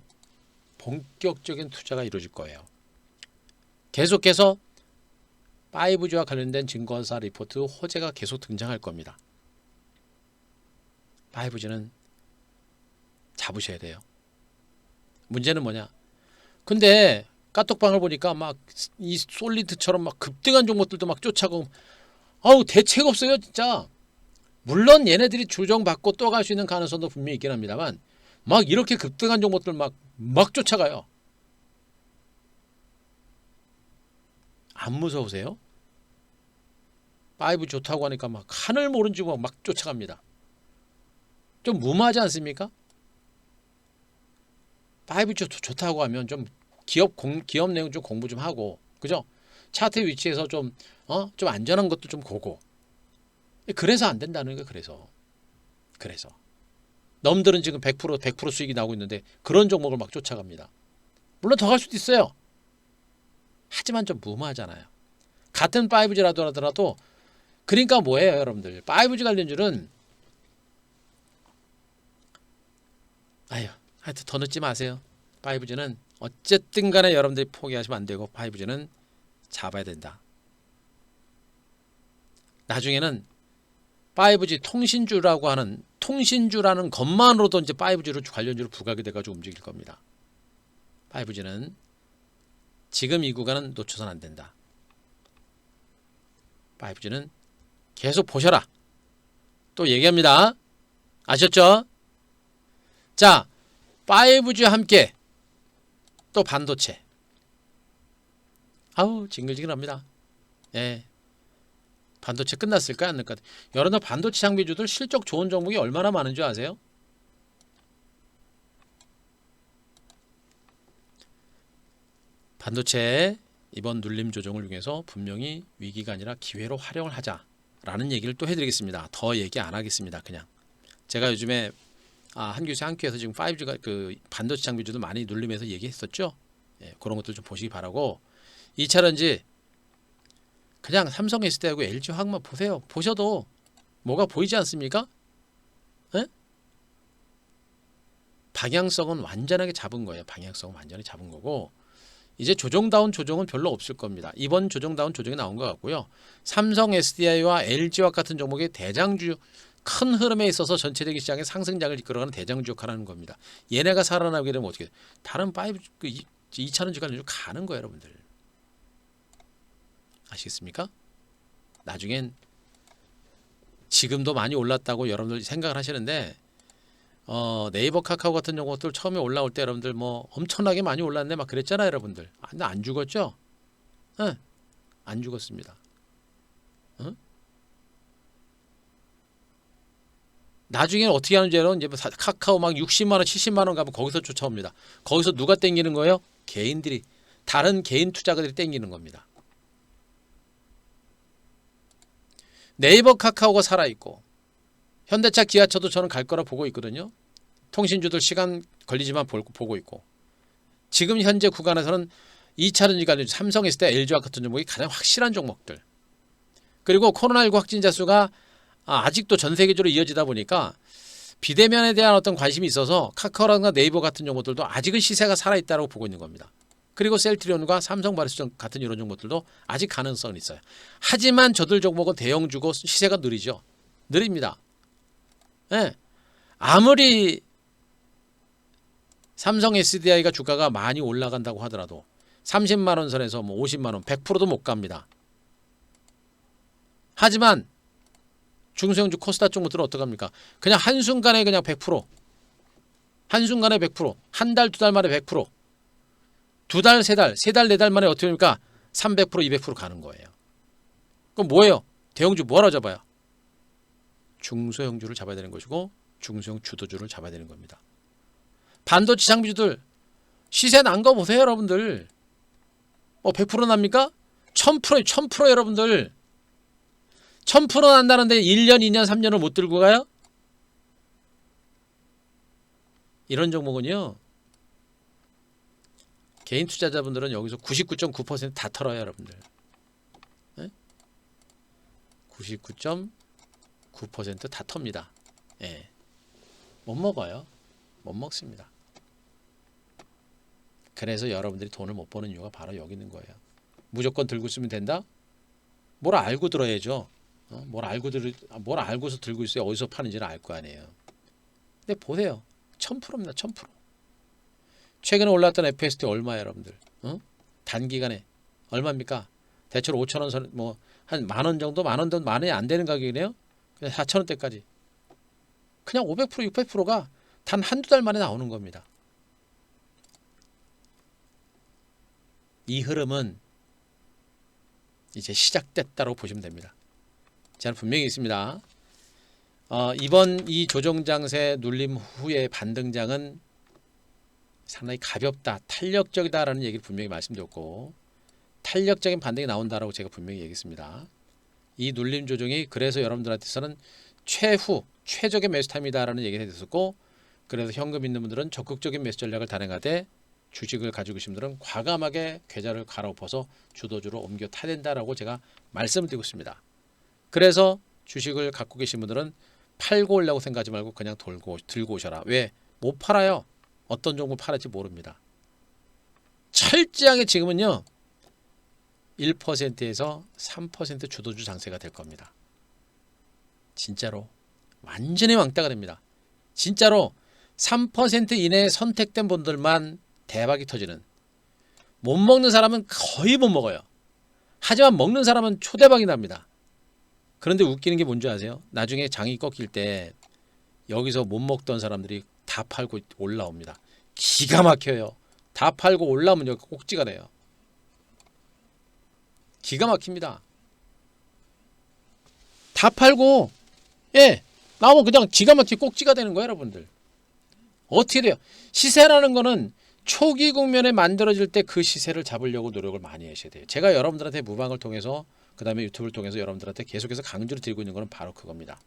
본격적인 투자가 이루어질 거예요. 계속해서 5G와 관련된 증권사 리포트 호재가 계속 등장할 겁니다. 5G는 잡으셔야 돼요. 문제는 뭐냐? 근데 카톡방을 보니까 막 이 솔리드처럼 막 급등한 종목들도 막 쫓아가고, 아우 대책 없어요 진짜. 물론 얘네들이 조정받고 또 갈 수 있는 가능성도 분명히 있긴 합니다만 막 이렇게 급등한 종목들 막 쫓아가요. 안 무서우세요? 5G 좋다고 하니까 막 하늘 모른 줄 막 쫓아갑니다. 좀 무모하지 않습니까? 5G 좋다고 하면 좀 기업 내용 좀 공부 좀 하고, 그죠? 차트 위치에서 좀 안전한 것도 좀 보고. 그래서 안 된다는 거예요. 그래서 넘들은 지금 100% 수익이 나오고 있는데 그런 종목을 막 쫓아갑니다. 물론 더 갈 수도 있어요. 하지만 좀 무모하잖아요. 같은 5G라도 하더라도. 그러니까 뭐예요 여러분들? 5G 관련주는 하여튼 더 늦지 마세요. 5G는 어쨌든 간에 여러분들이 포기하시면 안 되고 5G는 잡아야 된다. 나중에는 5G 통신주라는 것만으로도 이제 5G로 관련주로 부각이 돼가지고 움직일 겁니다. 5G는 지금 이 구간은 놓쳐서는 안 된다. 5G는 계속 보셔라. 또 얘기합니다. 아셨죠? 자, 5G와 함께 또 반도체. 아우 징글징글합니다. 예. 반도체 끝났을까요? 안 끝났을까요? 여러분 반도체 장비주들 실적 좋은 종목이 얼마나 많은 줄 아세요? 반도체 이번 눌림 조정을 이용해서 분명히 위기가 아니라 기회로 활용을 하자라는 얘기를 또 해드리겠습니다. 더 얘기 안 하겠습니다. 그냥 제가 요즘에 한 교수 한 큐에서 지금 5G가 그 반도체 장비주도 많이 눌리면서 얘기했었죠. 예, 그런 것들 좀 보시기 바라고, 2차전지 그냥 삼성 SDI하고 LG 화학만 보세요. 보셔도 뭐가 보이지 않습니까? 예? 방향성은 완전하게 잡은 거예요. 방향성은 완전히 잡은 거고, 이제 조정다운 조정은 별로 없을 겁니다. 이번 조정다운 조정이 나온 것 같고요. 삼성 SDI와 LG와 같은 종목의 대장주 큰 흐름에 있어서 전체적인 시장의 상승장을 이끌어가는 대장주 역할을 하는 겁니다. 얘네가 살아나게 되면 어떻게 다른 2차원 주가는 가는 거예요, 여러분들. 아시겠습니까? 나중엔 지금도 많이 올랐다고 여러분들 생각을 하시는데 네이버 카카오 같은 것들 처음에 올라올 때 여러분들 뭐 엄청나게 많이 올랐네 막 그랬잖아요, 여러분들. 근데 안 죽었죠? 네, 안 죽었습니다. 나중에는 어떻게 하는지는 이제 카카오 막 60만 원, 70만 원 가면 거기서 쫓아옵니다. 거기서 누가 땡기는 거예요? 개인들이, 다른 개인 투자가들이 땡기는 겁니다. 네이버 카카오가 살아있고 현대차 기아차도 저는 갈 거라 보고 있거든요. 통신주들 시간 걸리지만 보고 있고, 지금 현재 구간에서는 2차전지 관련 삼성 SDI, LG와 같은 종목이 가장 확실한 종목들, 그리고 코로나19 확진자 수가 아직도 전 세계적으로 이어지다 보니까 비대면에 대한 어떤 관심이 있어서 카카오라든가 네이버 같은 종목들도 아직은 시세가 살아있다고 보고 있는 겁니다. 그리고 셀트리온과 삼성바이오로직 같은 이런 종목들도 아직 가능성은 있어요. 하지만 저들 종목은 대형주고 시세가 느립니다. 네. 아무리 삼성 SDI가 주가가 많이 올라간다고 하더라도 30만 원 선에서 뭐 50만 원, 100%도 못 갑니다. 하지만 중소형주 코스닥 종목들은 어떡합니까? 그냥 한순간에 그냥 100%, 한순간에 100%, 한 달, 두 달 만에 100%, 두 달, 세 달, 네 달 만에 어떻게 됩니까? 300%, 200% 가는 거예요. 그럼 뭐예요? 대형주 뭐하러 잡아요? 중소형주를 잡아야 되는 것이고 중소형 주도주를 잡아야 되는 겁니다. 반도체 장비주들 시세 난 거 보세요, 여러분들. 100% 납니까? 1000%, 1000% 여러분들. 1000% 난다는데 1년, 2년, 3년을 못 들고 가요? 이런 종목은요, 개인 투자자분들은 여기서 99.9% 다 털어요, 여러분들. 네? 99.9% 다 텁니다. 예. 못 먹어요. 못 먹습니다. 그래서 여러분들이 돈을 못 버는 이유가 바로 여기 있는 거예요. 무조건 들고 있으면 된다? 뭘 알고 들어야죠. 뭘 알고서 들고 있어야 어디서 파는지를 알 거 아니에요. 근데 보세요. 1000%입니다. 1000%. 최근에 올랐던 FST 얼마예요, 여러분들? 단기간에 얼마입니까? 대체로 5,000원 선, 뭐 한 만 원 정도, 만 원이 안 되는 가격이네요. 그냥 4,000원대까지. 그냥 500%, 600%가 단 한두 달 만에 나오는 겁니다. 이 흐름은 이제 시작됐다고 보시면 됩니다. 저는 분명히 있습니다. 이번 이 조정장세 눌림 후의 반등장은 상당히 가볍다, 탄력적이다라는 얘기를 분명히 말씀드렸고, 탄력적인 반등이 나온다라고 제가 분명히 얘기했습니다. 이 눌림 조정이 그래서 여러분들한테서는 최적의 매수 타임이다라는 얘기를 해드렸고, 그래서 현금 있는 분들은 적극적인 매수 전략을 단행하되 주식을 가지고 계신 분들은 과감하게 계좌를 갈아엎어서 주도주로 옮겨 타야 된다라고 제가 말씀드리고 있습니다. 그래서 주식을 갖고 계신 분들은 팔고 오려고 생각하지 말고 그냥 들고 오셔라. 왜? 못 팔아요. 어떤 종목 팔을지 모릅니다. 철저하게 지금은요, 1%에서 3% 주도주 장세가 될 겁니다. 진짜로 완전히 왕따가 됩니다. 진짜로 3% 이내에 선택된 분들만 대박이 터지는, 못 먹는 사람은 거의 못 먹어요. 하지만 먹는 사람은 초대박이 납니다. 그런데 웃기는 게 뭔지 아세요? 나중에 장이 꺾일 때 여기서 못 먹던 사람들이 다 팔고 올라옵니다. 기가 막혀요. 다 팔고 올라오면 여기 꼭지가 돼요. 기가 막힙니다. 다 팔고 나오면 그냥 기가 막히게 꼭지가 되는 거예요, 여러분들. 어떻게 돼요? 시세라는 거는 초기 국면에 만들어질 때 그 시세를 잡으려고 노력을 많이 하셔야 돼요. 제가 여러분들한테 무방을 통해서, 그 다음에 유튜브를 통해서 여러분들한테 계속해서 강조를 드리고 있는 거는 바로 그겁니다.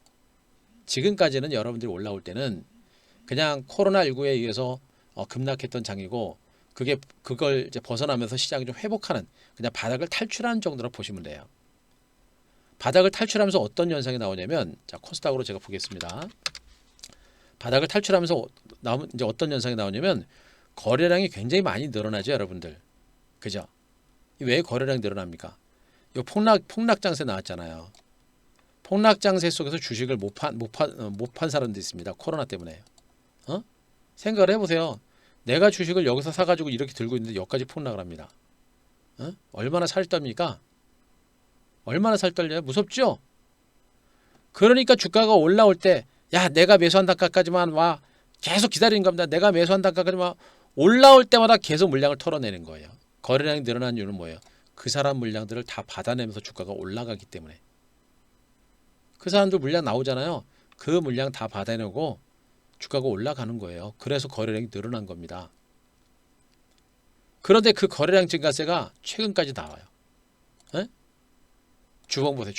지금까지는 여러분들이 올라올 때는 그냥 코로나19에 의해서 급락했던 장이고, 그걸 이제 벗어나면서 시장이 좀 회복하는, 그냥 바닥을 탈출하는 정도로 보시면 돼요. 바닥을 탈출하면서 어떤 현상이 나오냐면, 자, 코스닥으로 제가 보겠습니다. 바닥을 탈출하면서 이제 어떤 현상이 나오냐면 거래량이 굉장히 많이 늘어나죠, 여러분들. 그죠? 왜 거래량이 늘어납니까? 이 폭락 장세 나왔잖아요. 폭락 장세 속에서 주식을 못 판 사람도 있습니다. 코로나 때문에. 생각을 해보세요. 내가 주식을 여기서 사가지고 이렇게 들고 있는데 여기까지 폭락을 합니다. 얼마나 살 떨립니까? 얼마나 살 떨려요? 무섭죠? 그러니까 주가가 올라올 때, 야, 내가 매수한 단가까지만 와. 계속 기다리는 겁니다. 내가 매수한 단가까지만 올라올 때마다 계속 물량을 털어내는 거예요. 거래량이 늘어난 이유는 뭐예요? 그 사람 물량들을 다 받아내면서 주가가 올라가기 때문에. 그 사람들 물량 나오잖아요. 그 물량 다 받아내고 주가가 올라가는 거예요. 그래서 거래량이 늘어난 겁니다. 그런데 그 거래량 증가세가 최근까지 나와요. 에? 주봉 보세요.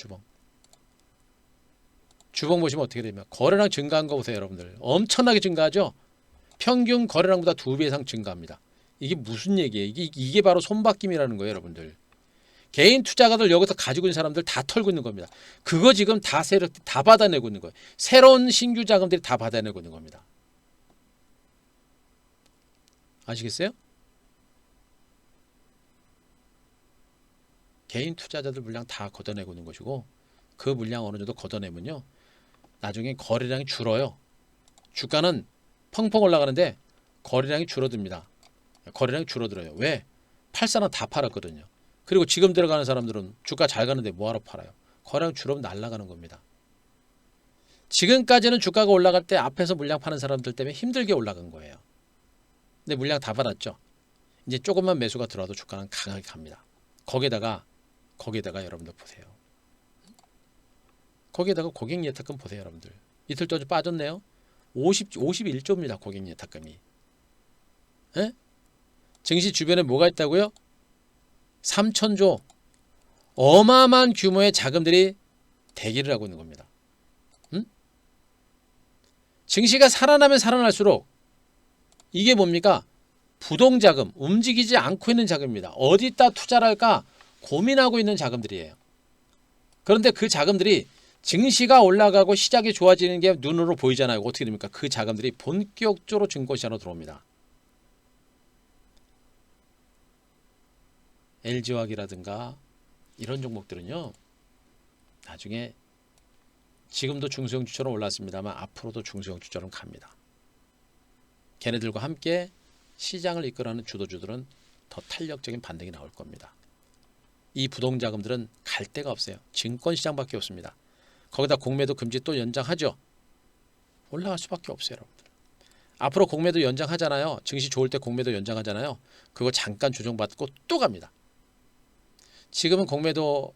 주봉 보시면 어떻게 되면 거래량 증가한 거 보세요. 여러분들 엄청나게 증가하죠. 평균 거래량보다 2배 이상 증가합니다. 이게 무슨 얘기예요? 이게 바로 손바뀜이라는 거예요. 여러분들 개인 투자가들 여기서 가지고 있는 사람들 다 털고 있는 겁니다. 그거 지금 다 세력 다 받아내고 있는 거예요. 새로운 신규 자금들이 다 받아내고 있는 겁니다. 아시겠어요? 개인 투자자들 물량 다 걷어내고 있는 것이고 그 물량 어느 정도 걷어내면요. 나중에 거래량이 줄어요. 주가는 펑펑 올라가는데 거래량이 줄어듭니다. 거래량이 줄어들어요. 왜? 팔 사람 다 팔았거든요. 그리고 지금 들어가는 사람들은 주가 잘 가는데 뭐하러 팔아요? 거래량 줄어면 날아가는 겁니다. 지금까지는 주가가 올라갈 때 앞에서 물량 파는 사람들 때문에 힘들게 올라간 거예요. 근데 물량 다 받았죠. 이제 조금만 매수가 들어와도 주가는 강하게 갑니다. 거기에다가 여러분들 보세요. 거기에다가 고객 예탁금 보세요. 여러분들 이틀 전에 빠졌네요. 51조입니다. 고객 예탁금이. 에? 증시 주변에 뭐가 있다고요? 3천조 어마어마한 규모의 자금들이 대기를 하고 있는 겁니다. 증시가 살아나면 살아날수록 이게 뭡니까? 부동자금, 움직이지 않고 있는 자금입니다. 어디다 투자를 할까 고민하고 있는 자금들이에요. 그런데 그 자금들이 증시가 올라가고 시장이 좋아지는 게 눈으로 보이잖아요. 어떻게 됩니까? 그 자금들이 본격적으로 증권시장으로 들어옵니다. LG화학이라든가 이런 종목들은요. 나중에 지금도 중소형주처럼 올랐습니다만 앞으로도 중소형주처럼 갑니다. 걔네들과 함께 시장을 이끌어가는 주도주들은 더 탄력적인 반등이 나올 겁니다. 이 부동자금들은 갈 데가 없어요. 증권시장밖에 없습니다. 거기다 공매도 금지 또 연장하죠. 올라갈 수밖에 없어요. 여러분들. 앞으로 공매도 연장하잖아요. 증시 좋을 때 공매도 연장하잖아요. 그거 잠깐 조정받고 또 갑니다. 지금은 공매도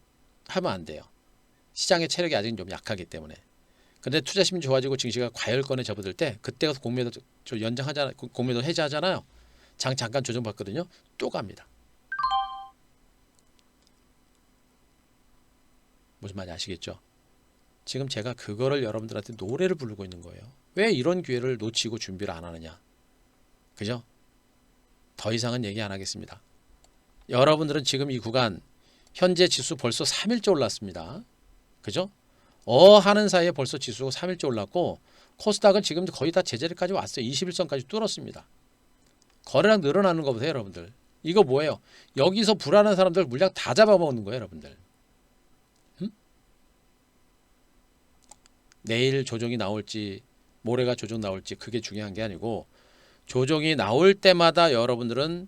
하면 안 돼요. 시장의 체력이 아직 좀 약하기 때문에. 근데 투자심이 좋아지고 증시가 과열권에 접어들 때 그때 가서 공매도 연장하잖아요. 공매도 해제하잖아요. 잠깐 조정받거든요. 또 갑니다. 무슨 말인지 아시겠죠? 지금 제가 그거를 여러분들한테 노래를 부르고 있는 거예요. 왜 이런 기회를 놓치고 준비를 안 하느냐. 그죠? 더 이상은 얘기 안 하겠습니다. 여러분들은 지금 이 구간 현재 지수 벌써 3일째 올랐습니다. 그죠? 하는 사이에 벌써 지수가 3일째 올랐고 코스닥은 지금 거의 다 제자리까지 왔어요. 21선까지 뚫었습니다. 거래량 늘어나는 거 보세요. 여러분들. 이거 뭐예요? 여기서 불안한 사람들 물량 다 잡아먹는 거예요. 여러분들. 내일 조정이 나올지 모레가 조정 나올지 그게 중요한 게 아니고 조정이 나올 때마다 여러분들은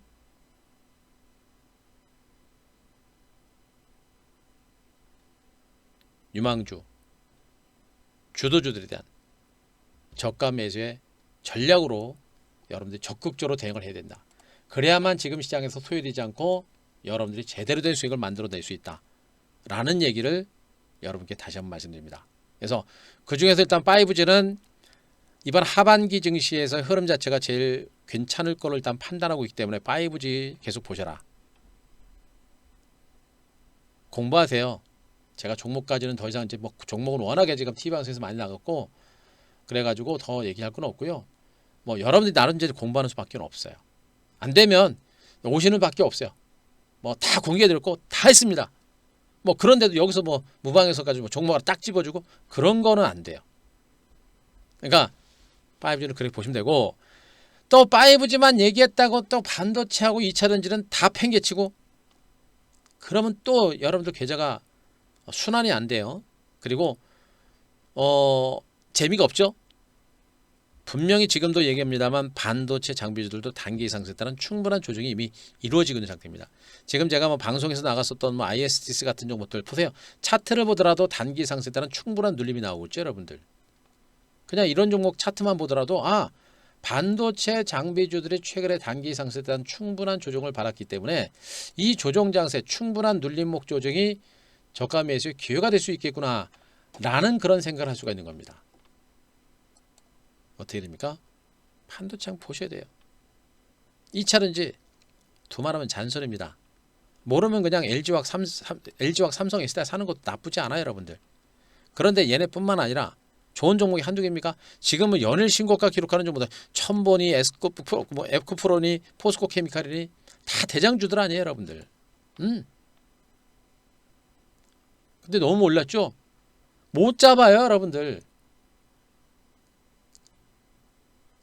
유망주 주도주들에 대한 저가 매수의 전략으로 여러분들이 적극적으로 대응을 해야 된다. 그래야만 지금 시장에서 소외되지 않고 여러분들이 제대로 된 수익을 만들어낼 수 있다라는 얘기를 여러분께 다시 한번 말씀드립니다. 그래서 그중에서 일단 5G는 이번 하반기 증시에서 흐름 자체가 제일 괜찮을 거를 일단 판단하고 있기 때문에 5G 계속 보셔라. 공부하세요. 제가 종목까지는 더 이상 이제 뭐 종목은 워낙에 지금 TV방송에서 많이 나갔고 그래가지고 더 얘기할 건 없고요. 뭐 여러분들이 나름 이제 공부하는 수밖에 없어요. 안 되면 오시는 밖에 없어요. 뭐 다 공개해드렸고 다 했습니다. 뭐 그런데도 여기서 뭐 무방에서까지 뭐 종목을 딱 집어주고 그런 거는 안 돼요. 그러니까 5G는 그렇게 보시면 되고 또 5G만 얘기했다고 또 반도체하고 2차전지는 다 팽개치고 그러면 또 여러분들 계좌가 순환이 안 돼요. 그리고 재미가 없죠. 분명히 지금도 얘기합니다만 반도체 장비주들도 단기 상승에 따른 충분한 조정이 이미 이루어지고 있는 상태입니다. 지금 제가 뭐 방송에서 나갔었던 뭐 ISDS 같은 종목들 보세요. 차트를 보더라도 단기 상승에 따른 충분한 눌림이 나오고 있죠, 여러분들. 그냥 이런 종목 차트만 보더라도 반도체 장비주들이 최근에 단기 상승에 따른 충분한 조정을 받았기 때문에 이 조정 장세 충분한 눌림목 조정이 저가 매수의 기회가 될 수 있겠구나 라는 그런 생각을 할 수가 있는 겁니다. 어떻게 됩니까? 반도체 보셔야 돼요. 2차전지 두말하면 잔소리입니다. 모르면 그냥 LG화학 삼성 S다 사는 것도 나쁘지 않아요, 여러분들. 그런데 얘네뿐만 아니라 좋은 종목이 한두 개입니까? 지금은 연일 신고가 기록하는 종목들 첨보니, 에코프로니, 포스코 케미칼이니 다 대장주들 아니에요, 여러분들. 근데 너무 올랐죠? 못 잡아요, 여러분들.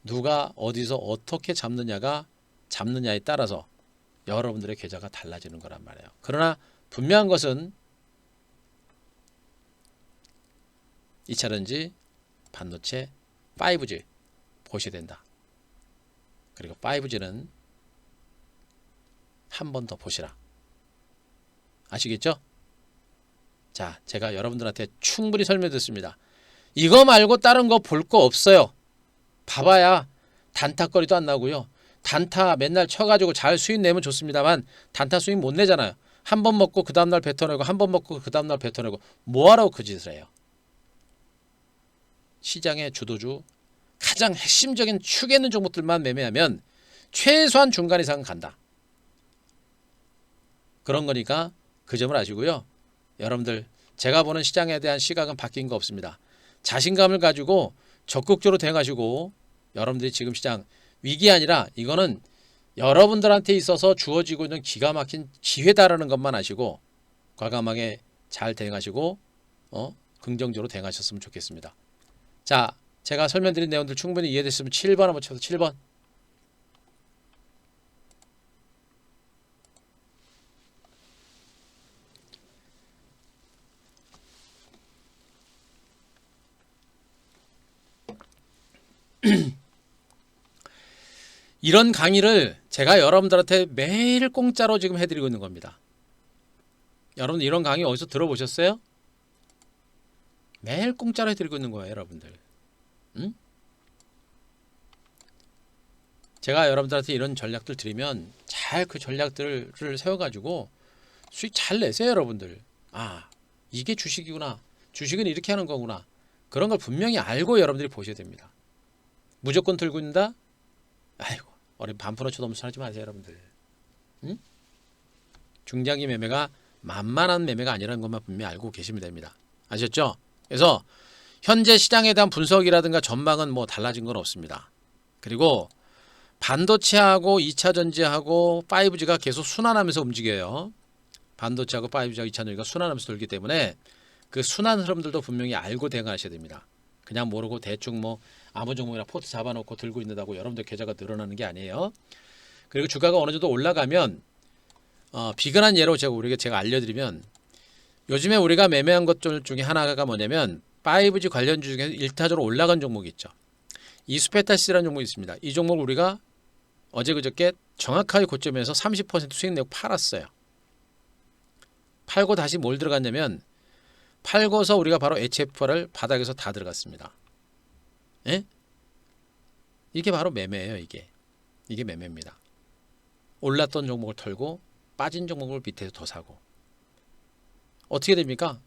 누가 어디서 어떻게 잡느냐에 따라서 여러분들의 계좌가 달라지는 거란 말이에요. 그러나 분명한 것은 2차전지, 반도체, 5G 보셔야 된다. 그리고 5G는 한 번 더 보시라. 아시겠죠? 자, 제가 여러분들한테 충분히 설명드렸습니다. 이거 말고 다른 거 볼 거 없어요. 봐봐야 단타거리도 안 나고요. 단타 맨날 쳐가지고 잘 수익 내면 좋습니다만 단타 수익 못 내잖아요. 한 번 먹고 그 다음날 뱉어내고 한 번 먹고 그 다음날 뱉어내고 뭐하라고 그 짓을 해요. 시장의 주도주 가장 핵심적인 축에 있는 종목들만 매매하면 최소한 중간 이상은 간다. 그런 거니까 그 점을 아시고요. 여러분들 제가 보는 시장에 대한 시각은 바뀐 거 없습니다. 자신감을 가지고 적극적으로 대응하시고 여러분들이 지금 시장 위기 아니라 이거는 여러분들한테 있어서 주어지고 있는 기가 막힌 기회다라는 것만 아시고 과감하게 잘 대응하시고 긍정적으로 대응하셨으면 좋겠습니다. 자, 제가 설명드린 내용들 충분히 이해됐으면 7번 한번 쳐서 7번. 이런 강의를 제가 여러분들한테 매일 공짜로 지금 해드리고 있는 겁니다. 여러분 이런 강의 어디서 들어보셨어요? 매일 공짜로 해드리고 있는 거예요, 여러분들. 응? 제가 여러분들한테 이런 전략들 드리면 잘 그 전략들을 세워가지고 수익 잘 내세요, 여러분들. 이게 주식이구나. 주식은 이렇게 하는 거구나. 그런 걸 분명히 알고 여러분들이 보셔야 됩니다. 무조건 들고 있는다? 아이고, 어린 반푼어 쳐다보면서 하지 마세요, 여러분들. 응? 중장기 매매가 만만한 매매가 아니라는 것만 분명히 알고 계시면 됩니다. 아셨죠? 그래서 현재 시장에 대한 분석이라든가 전망은 뭐 달라진 건 없습니다. 그리고 반도체하고 2차전지하고 5G가 계속 순환하면서 움직여요. 반도체하고 5G하고 2차전지가 순환하면서 돌기 때문에 그 순환 흐름들도 분명히 알고 대응하셔야 됩니다. 그냥 모르고 대충 뭐 아무 종목이나 포트 잡아놓고 들고 있는다고 여러분들 계좌가 늘어나는 게 아니에요. 그리고 주가가 어느 정도 올라가면 비근한 예로 제가 알려드리면 요즘에 우리가 매매한 것들 중에 하나가 뭐냐면 5G 관련주 중에 일타적으로 올라간 종목이 있죠. 이수페타시라는 종목이 있습니다. 이 종목 우리가 어제 그저께 정확하게 고점에서 30% 수익 내고 팔았어요. 팔고 다시 뭘 들어갔냐면 팔고서 우리가 바로 HF를 바닥에서 다 들어갔습니다. 예? 이게 바로 매매예요. 이게 매매입니다. 올랐던 종목을 털고 빠진 종목을 밑에서 더 사고 어떻게 됩니까?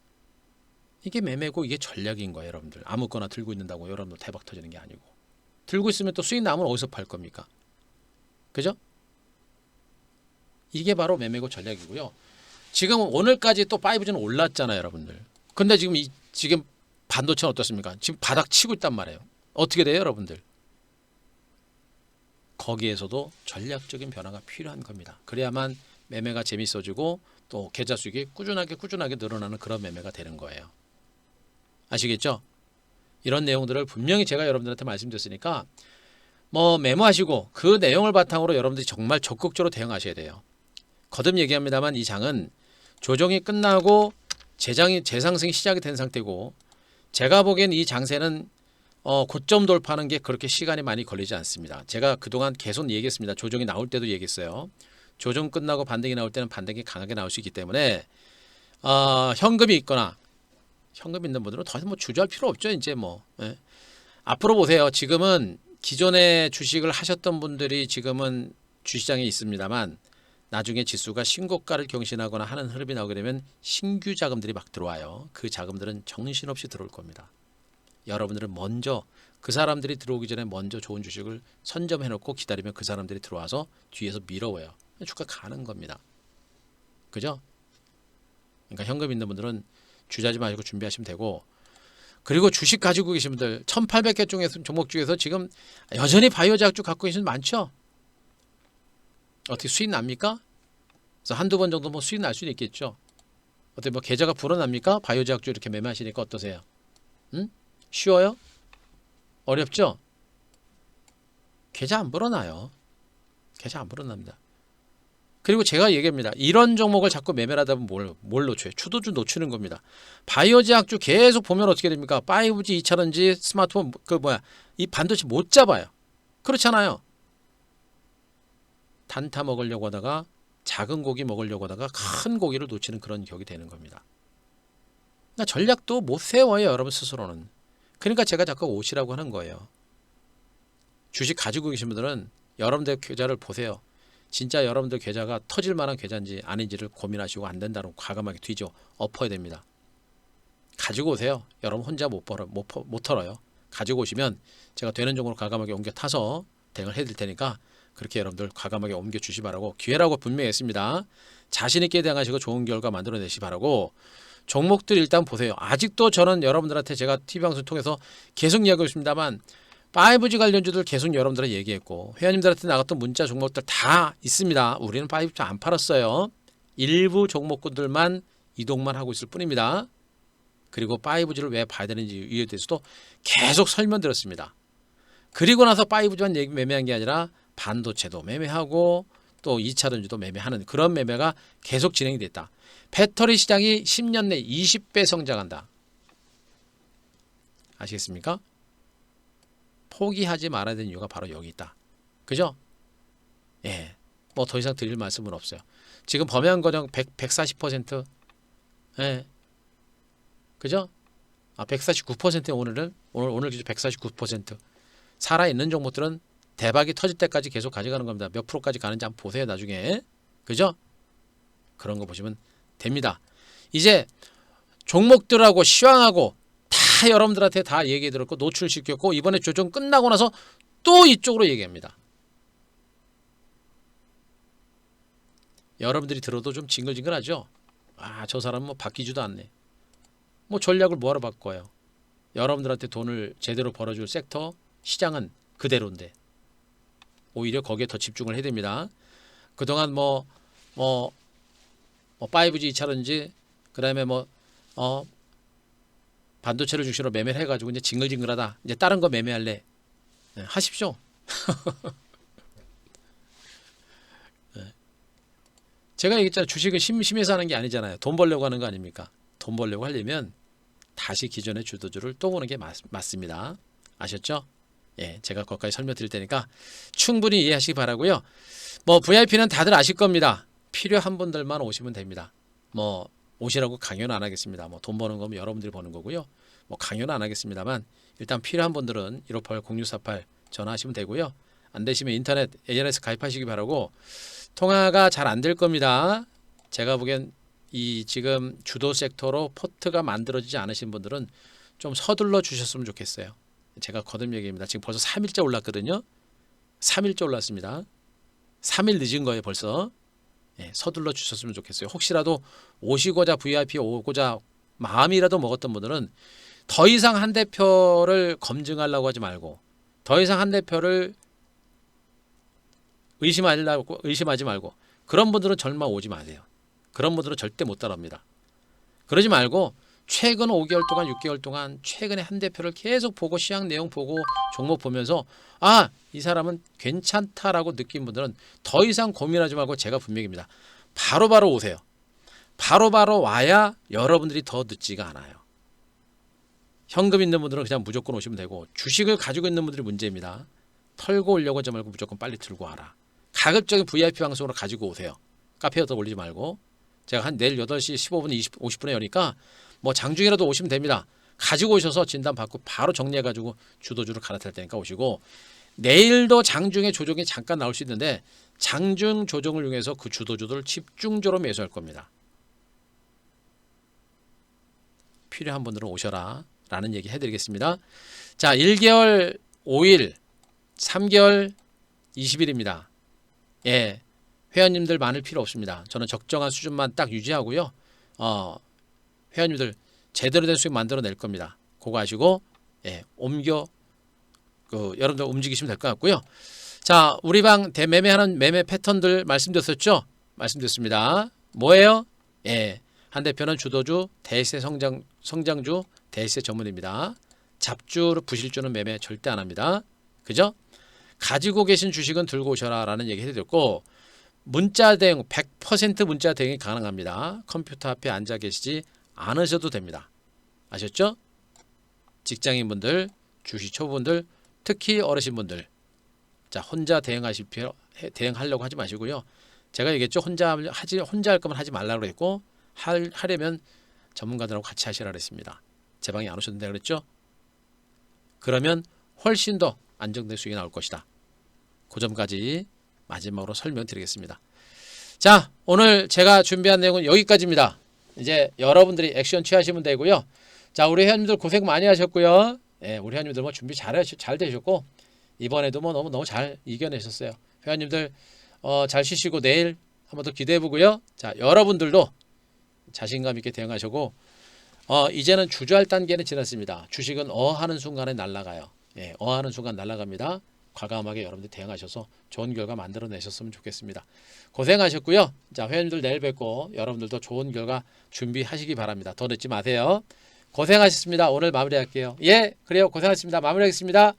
이게 매매고 이게 전략인 거예요, 여러분들. 아무거나 들고 있는다고 여러분들 대박 터지는 게 아니고 들고 있으면 또 수익 나면 어디서 팔 겁니까? 그죠? 이게 바로 매매고 전략이고요. 지금 오늘까지 또 5G는 올랐잖아요, 여러분들. 근데 지금 반도체는 어떻습니까? 지금 바닥 치고 있단 말이에요. 어떻게 돼요, 여러분들? 거기에서도 전략적인 변화가 필요한 겁니다. 그래야만 매매가 재밌어지고 또 계좌 수익이 꾸준하게 늘어나는 그런 매매가 되는 거예요. 아시겠죠? 이런 내용들을 분명히 제가 여러분들한테 말씀드렸으니까 뭐 메모하시고 그 내용을 바탕으로 여러분들이 정말 적극적으로 대응하셔야 돼요. 거듭 얘기합니다만 이 장은 조정이 끝나고 재상승이 시작이 된 상태고, 제가 보기엔 이 장세는 고점 돌파하는 게 그렇게 시간이 많이 걸리지 않습니다. 제가 그동안 계속 얘기했습니다. 조정이 나올 때도 얘기했어요. 조정 끝나고 반등이 나올 때는 반등이 강하게 나올 수 있기 때문에 현금이 있거나, 현금 있는 분들은 더 이상 뭐 주저할 필요 없죠. 이제 뭐 예. 앞으로 보세요. 지금은 기존에 주식을 하셨던 분들이 지금은 주시장에 있습니다만, 나중에 지수가 신고가를 경신하거나 하는 흐름이 나오게 되면 신규 자금들이 막 들어와요. 그 자금들은 정신없이 들어올 겁니다. 여러분들은 먼저 그 사람들이 들어오기 전에 먼저 좋은 주식을 선점해 놓고 기다리면 그 사람들이 들어와서 뒤에서 밀어와요. 주가 가는 겁니다. 그죠? 그러니까 현금 있는 분들은 주저하지 마시고 준비하시면 되고, 그리고 주식 가지고 계신 분들 1800개 중에서 종목 중에서 지금 여전히 바이오 제약주 갖고 계신 분 많죠? 어떻게 수익 납니까? 그래서 한두 번 정도 뭐 수익 날 수는 있겠죠. 어떻게 뭐 계좌가 불어납니까? 바이오 제약주 이렇게 매매하시니까 어떠세요? 응? 쉬워요? 어렵죠? 계좌 안 불어나요. 계좌 안 불어납니다. 그리고 제가 얘기합니다. 이런 종목을 자꾸 매매를 하다 보면 뭘 놓쳐요? 추도주 놓치는 겁니다. 바이오 제약주 계속 보면 어떻게 됩니까? 5G, 2차전지, 스마트폰, 이 반도체 못 잡아요. 그렇잖아요. 단타 먹으려고 하다가, 작은 고기 먹으려고 하다가 큰 고기를 놓치는 그런 격이 되는 겁니다. 그러니까 전략도 못 세워요, 여러분 스스로는. 그러니까 제가 자꾸 오시라고 하는 거예요. 주식 가지고 계신 분들은 여러분들 계좌를 보세요. 진짜 여러분들 계좌가 터질 만한 계좌인지 아닌지를 고민하시고, 안 된다고 과감하게 엎어야 됩니다. 가지고 오세요. 여러분 혼자 못 털어요. 가지고 오시면 제가 되는 종으로 과감하게 옮겨 타서 대응을 해드릴 테니까, 그렇게 여러분들 과감하게 옮겨 주시 바라고, 기회라고 분명히 했습니다. 자신 있게 대응하시고 좋은 결과 만들어내시 바라고. 종목들 일단 보세요. 아직도 저는 여러분들한테 제가 TV방송 통해서 계속 이야기하고 있습니다만, 5G 관련주들 계속 여러분들한테 얘기했고, 회원님들한테 나갔던 문자 종목들 다 있습니다. 우리는 5G 안 팔았어요. 일부 종목군들만 이동만 하고 있을 뿐입니다. 그리고 5G를 왜 봐야 되는지 이유에 대해서도 계속 설명드렸습니다. 그리고 나서 5G만 매매한 게 아니라 반도체도 매매하고 또 2차전지도 매매하는 그런 매매가 계속 진행이 됐다. 배터리 시장이 10년 내 20배 성장한다. 아시겠습니까? 포기하지 말아야 되는 이유가 바로 여기 있다. 그죠? 예. 뭐 더 이상 드릴 말씀은 없어요. 지금 범위한 거정 140%. 예. 그죠? 149% 오늘 기준 149%. 살아있는 종목들은 대박이 터질 때까지 계속 가져가는 겁니다. 몇 프로까지 가는지 한번 보세요, 나중에. 그죠? 그런 거 보시면 됩니다. 이제 종목들하고 시황하고 다 여러분들한테 다 얘기 들었고 노출시켰고, 이번에 조정 끝나고 나서 또 이쪽으로 얘기합니다. 여러분들이 들어도 좀 징글징글하죠? 저 사람은 뭐 바뀌지도 않네. 뭐 전략을 뭐하러 바꿔요? 여러분들한테 돈을 제대로 벌어줄 섹터, 시장은 그대로인데 오히려 거기에 더 집중을 해야 됩니다. 그동안 5G, 2차전지, 그 다음에 반도체를 중심으로 매매를 해가지고 이제 징글징글하다. 이제 다른 거 매매할래. 네, 하십시오. 네. 제가 얘기했잖아요. 주식은 심심해서 하는 게 아니잖아요. 돈 벌려고 하는 거 아닙니까? 돈 벌려고 하려면 다시 기존의 주도주를 또 보는 게 맞습니다. 아셨죠? 예, 제가 거기까지 설명드릴 테니까 충분히 이해하시기 바라고요. VIP는 다들 아실 겁니다. 필요한 분들만 오시면 됩니다. 오시라고 강요는 안 하겠습니다. 돈 버는 거면 여러분들이 버는 거고요. 강요는 안 하겠습니다만, 일단 필요한 분들은 1588-0648 전화하시면 되고요. 안 되시면 인터넷 ANS 가입하시기 바라고. 통화가 잘 안 될 겁니다. 제가 보기엔 이 지금 주도 섹터로 포트가 만들어지지 않으신 분들은 좀 서둘러 주셨으면 좋겠어요. 제가 거듭 얘기입니다. 지금 벌써 3일째 올랐거든요. 3일째 올랐습니다. 3일 늦은 거예요, 벌써. 예, 서둘러 주셨으면 좋겠어요. 혹시라도 오시고자 VIP 오고자 마음이라도 먹었던 분들은 더 이상 한 대표를 검증하려고 하지 말고, 더 이상 한 대표를 의심하지 말고, 그런 분들은 절마 오지 마세요. 그런 분들은 절대 못 따라옵니다. 그러지 말고 최근 5개월 동안 6개월 동안 최근에 한 대표를 계속 보고 시황 내용 보고 종목 보면서 아, 이 사람은 괜찮다라고 느낀 분들은 더 이상 고민하지 말고 제가 분명입니다. 바로바로 오세요. 바로바로 와야 여러분들이 더 늦지가 않아요. 현금 있는 분들은 그냥 무조건 오시면 되고 주식을 가지고 있는 분들이 문제입니다. 털고 오려고 하지 말고 무조건 빨리 들고 와라. 가급적인 VIP 방송으로 가지고 오세요. 카페에다 올리지 말고. 제가 한 내일 8시 15분, 50분에 여니까 뭐 장중이라도 오시면 됩니다. 가지고 오셔서 진단 받고 바로 정리해가지고 주도주를 갈아탈 테니까 오시고 내일도 장중에 조정이 잠깐 나올 수 있는데 장중 조정을 이용해서 그 주도주들을 집중적으로 매수할 겁니다. 필요한 분들은 오셔라 라는 얘기 해드리겠습니다. 자, 1개월 5일, 3개월 20일입니다. 예, 회원님들 많을 필요 없습니다. 저는 적정한 수준만 딱 유지하고요. 회원님들 제대로 된 수익 만들어낼 겁니다. 그거 아시고 예, 여러분들 움직이시면 될 것 같고요. 자, 우리 방 대매매하는 매매 패턴들 말씀드렸었죠? 말씀드렸습니다. 뭐예요? 예, 한 대표는 주도주, 대세 성장주, 대세 전문입니다. 잡주, 부실주는 매매 절대 안 합니다. 그죠? 가지고 계신 주식은 들고 오셔라 라는 얘기 해드렸고 문자 대응 100% 문자 대응이 가능합니다. 컴퓨터 앞에 앉아 계시지 않으셔도 됩니다. 아셨죠? 직장인분들, 주식 초보분들, 특히 어르신분들 자, 혼자 대응하려고 하지 마시고요. 제가 얘기했죠. 혼자 할 거면 하지 말라고 했고 하려면 전문가들하고 같이 하시라 그랬습니다. 제 방에 안 오셨는데 그랬죠? 그러면 훨씬 더 안정된 수익이 나올 것이다. 그 점까지 마지막으로 설명드리겠습니다. 자, 오늘 제가 준비한 내용은 여기까지입니다. 이제 여러분들이 액션 취하시면 되고요. 자, 우리 회원님들 고생 많이 하셨고요. 예, 우리 회원님들 뭐 준비 잘 되셨고 이번에도 뭐 너무 잘 이겨내셨어요. 회원님들 잘 쉬시고 내일 한번 더 기대해 보고요. 자, 여러분들도 자신감 있게 대응하시고 이제는 주저할 단계는 지났습니다. 주식은 하는 순간에 날아가요. 예, 하는 순간 날아갑니다. 과감하게 여러분들 대응하셔서 좋은 결과 만들어내셨으면 좋겠습니다. 고생하셨고요. 자, 회원님들 내일 뵙고 여러분들도 좋은 결과 준비하시기 바랍니다. 더 늦지 마세요. 고생하셨습니다. 오늘 마무리할게요. 예, 그래요. 고생하셨습니다. 마무리하겠습니다.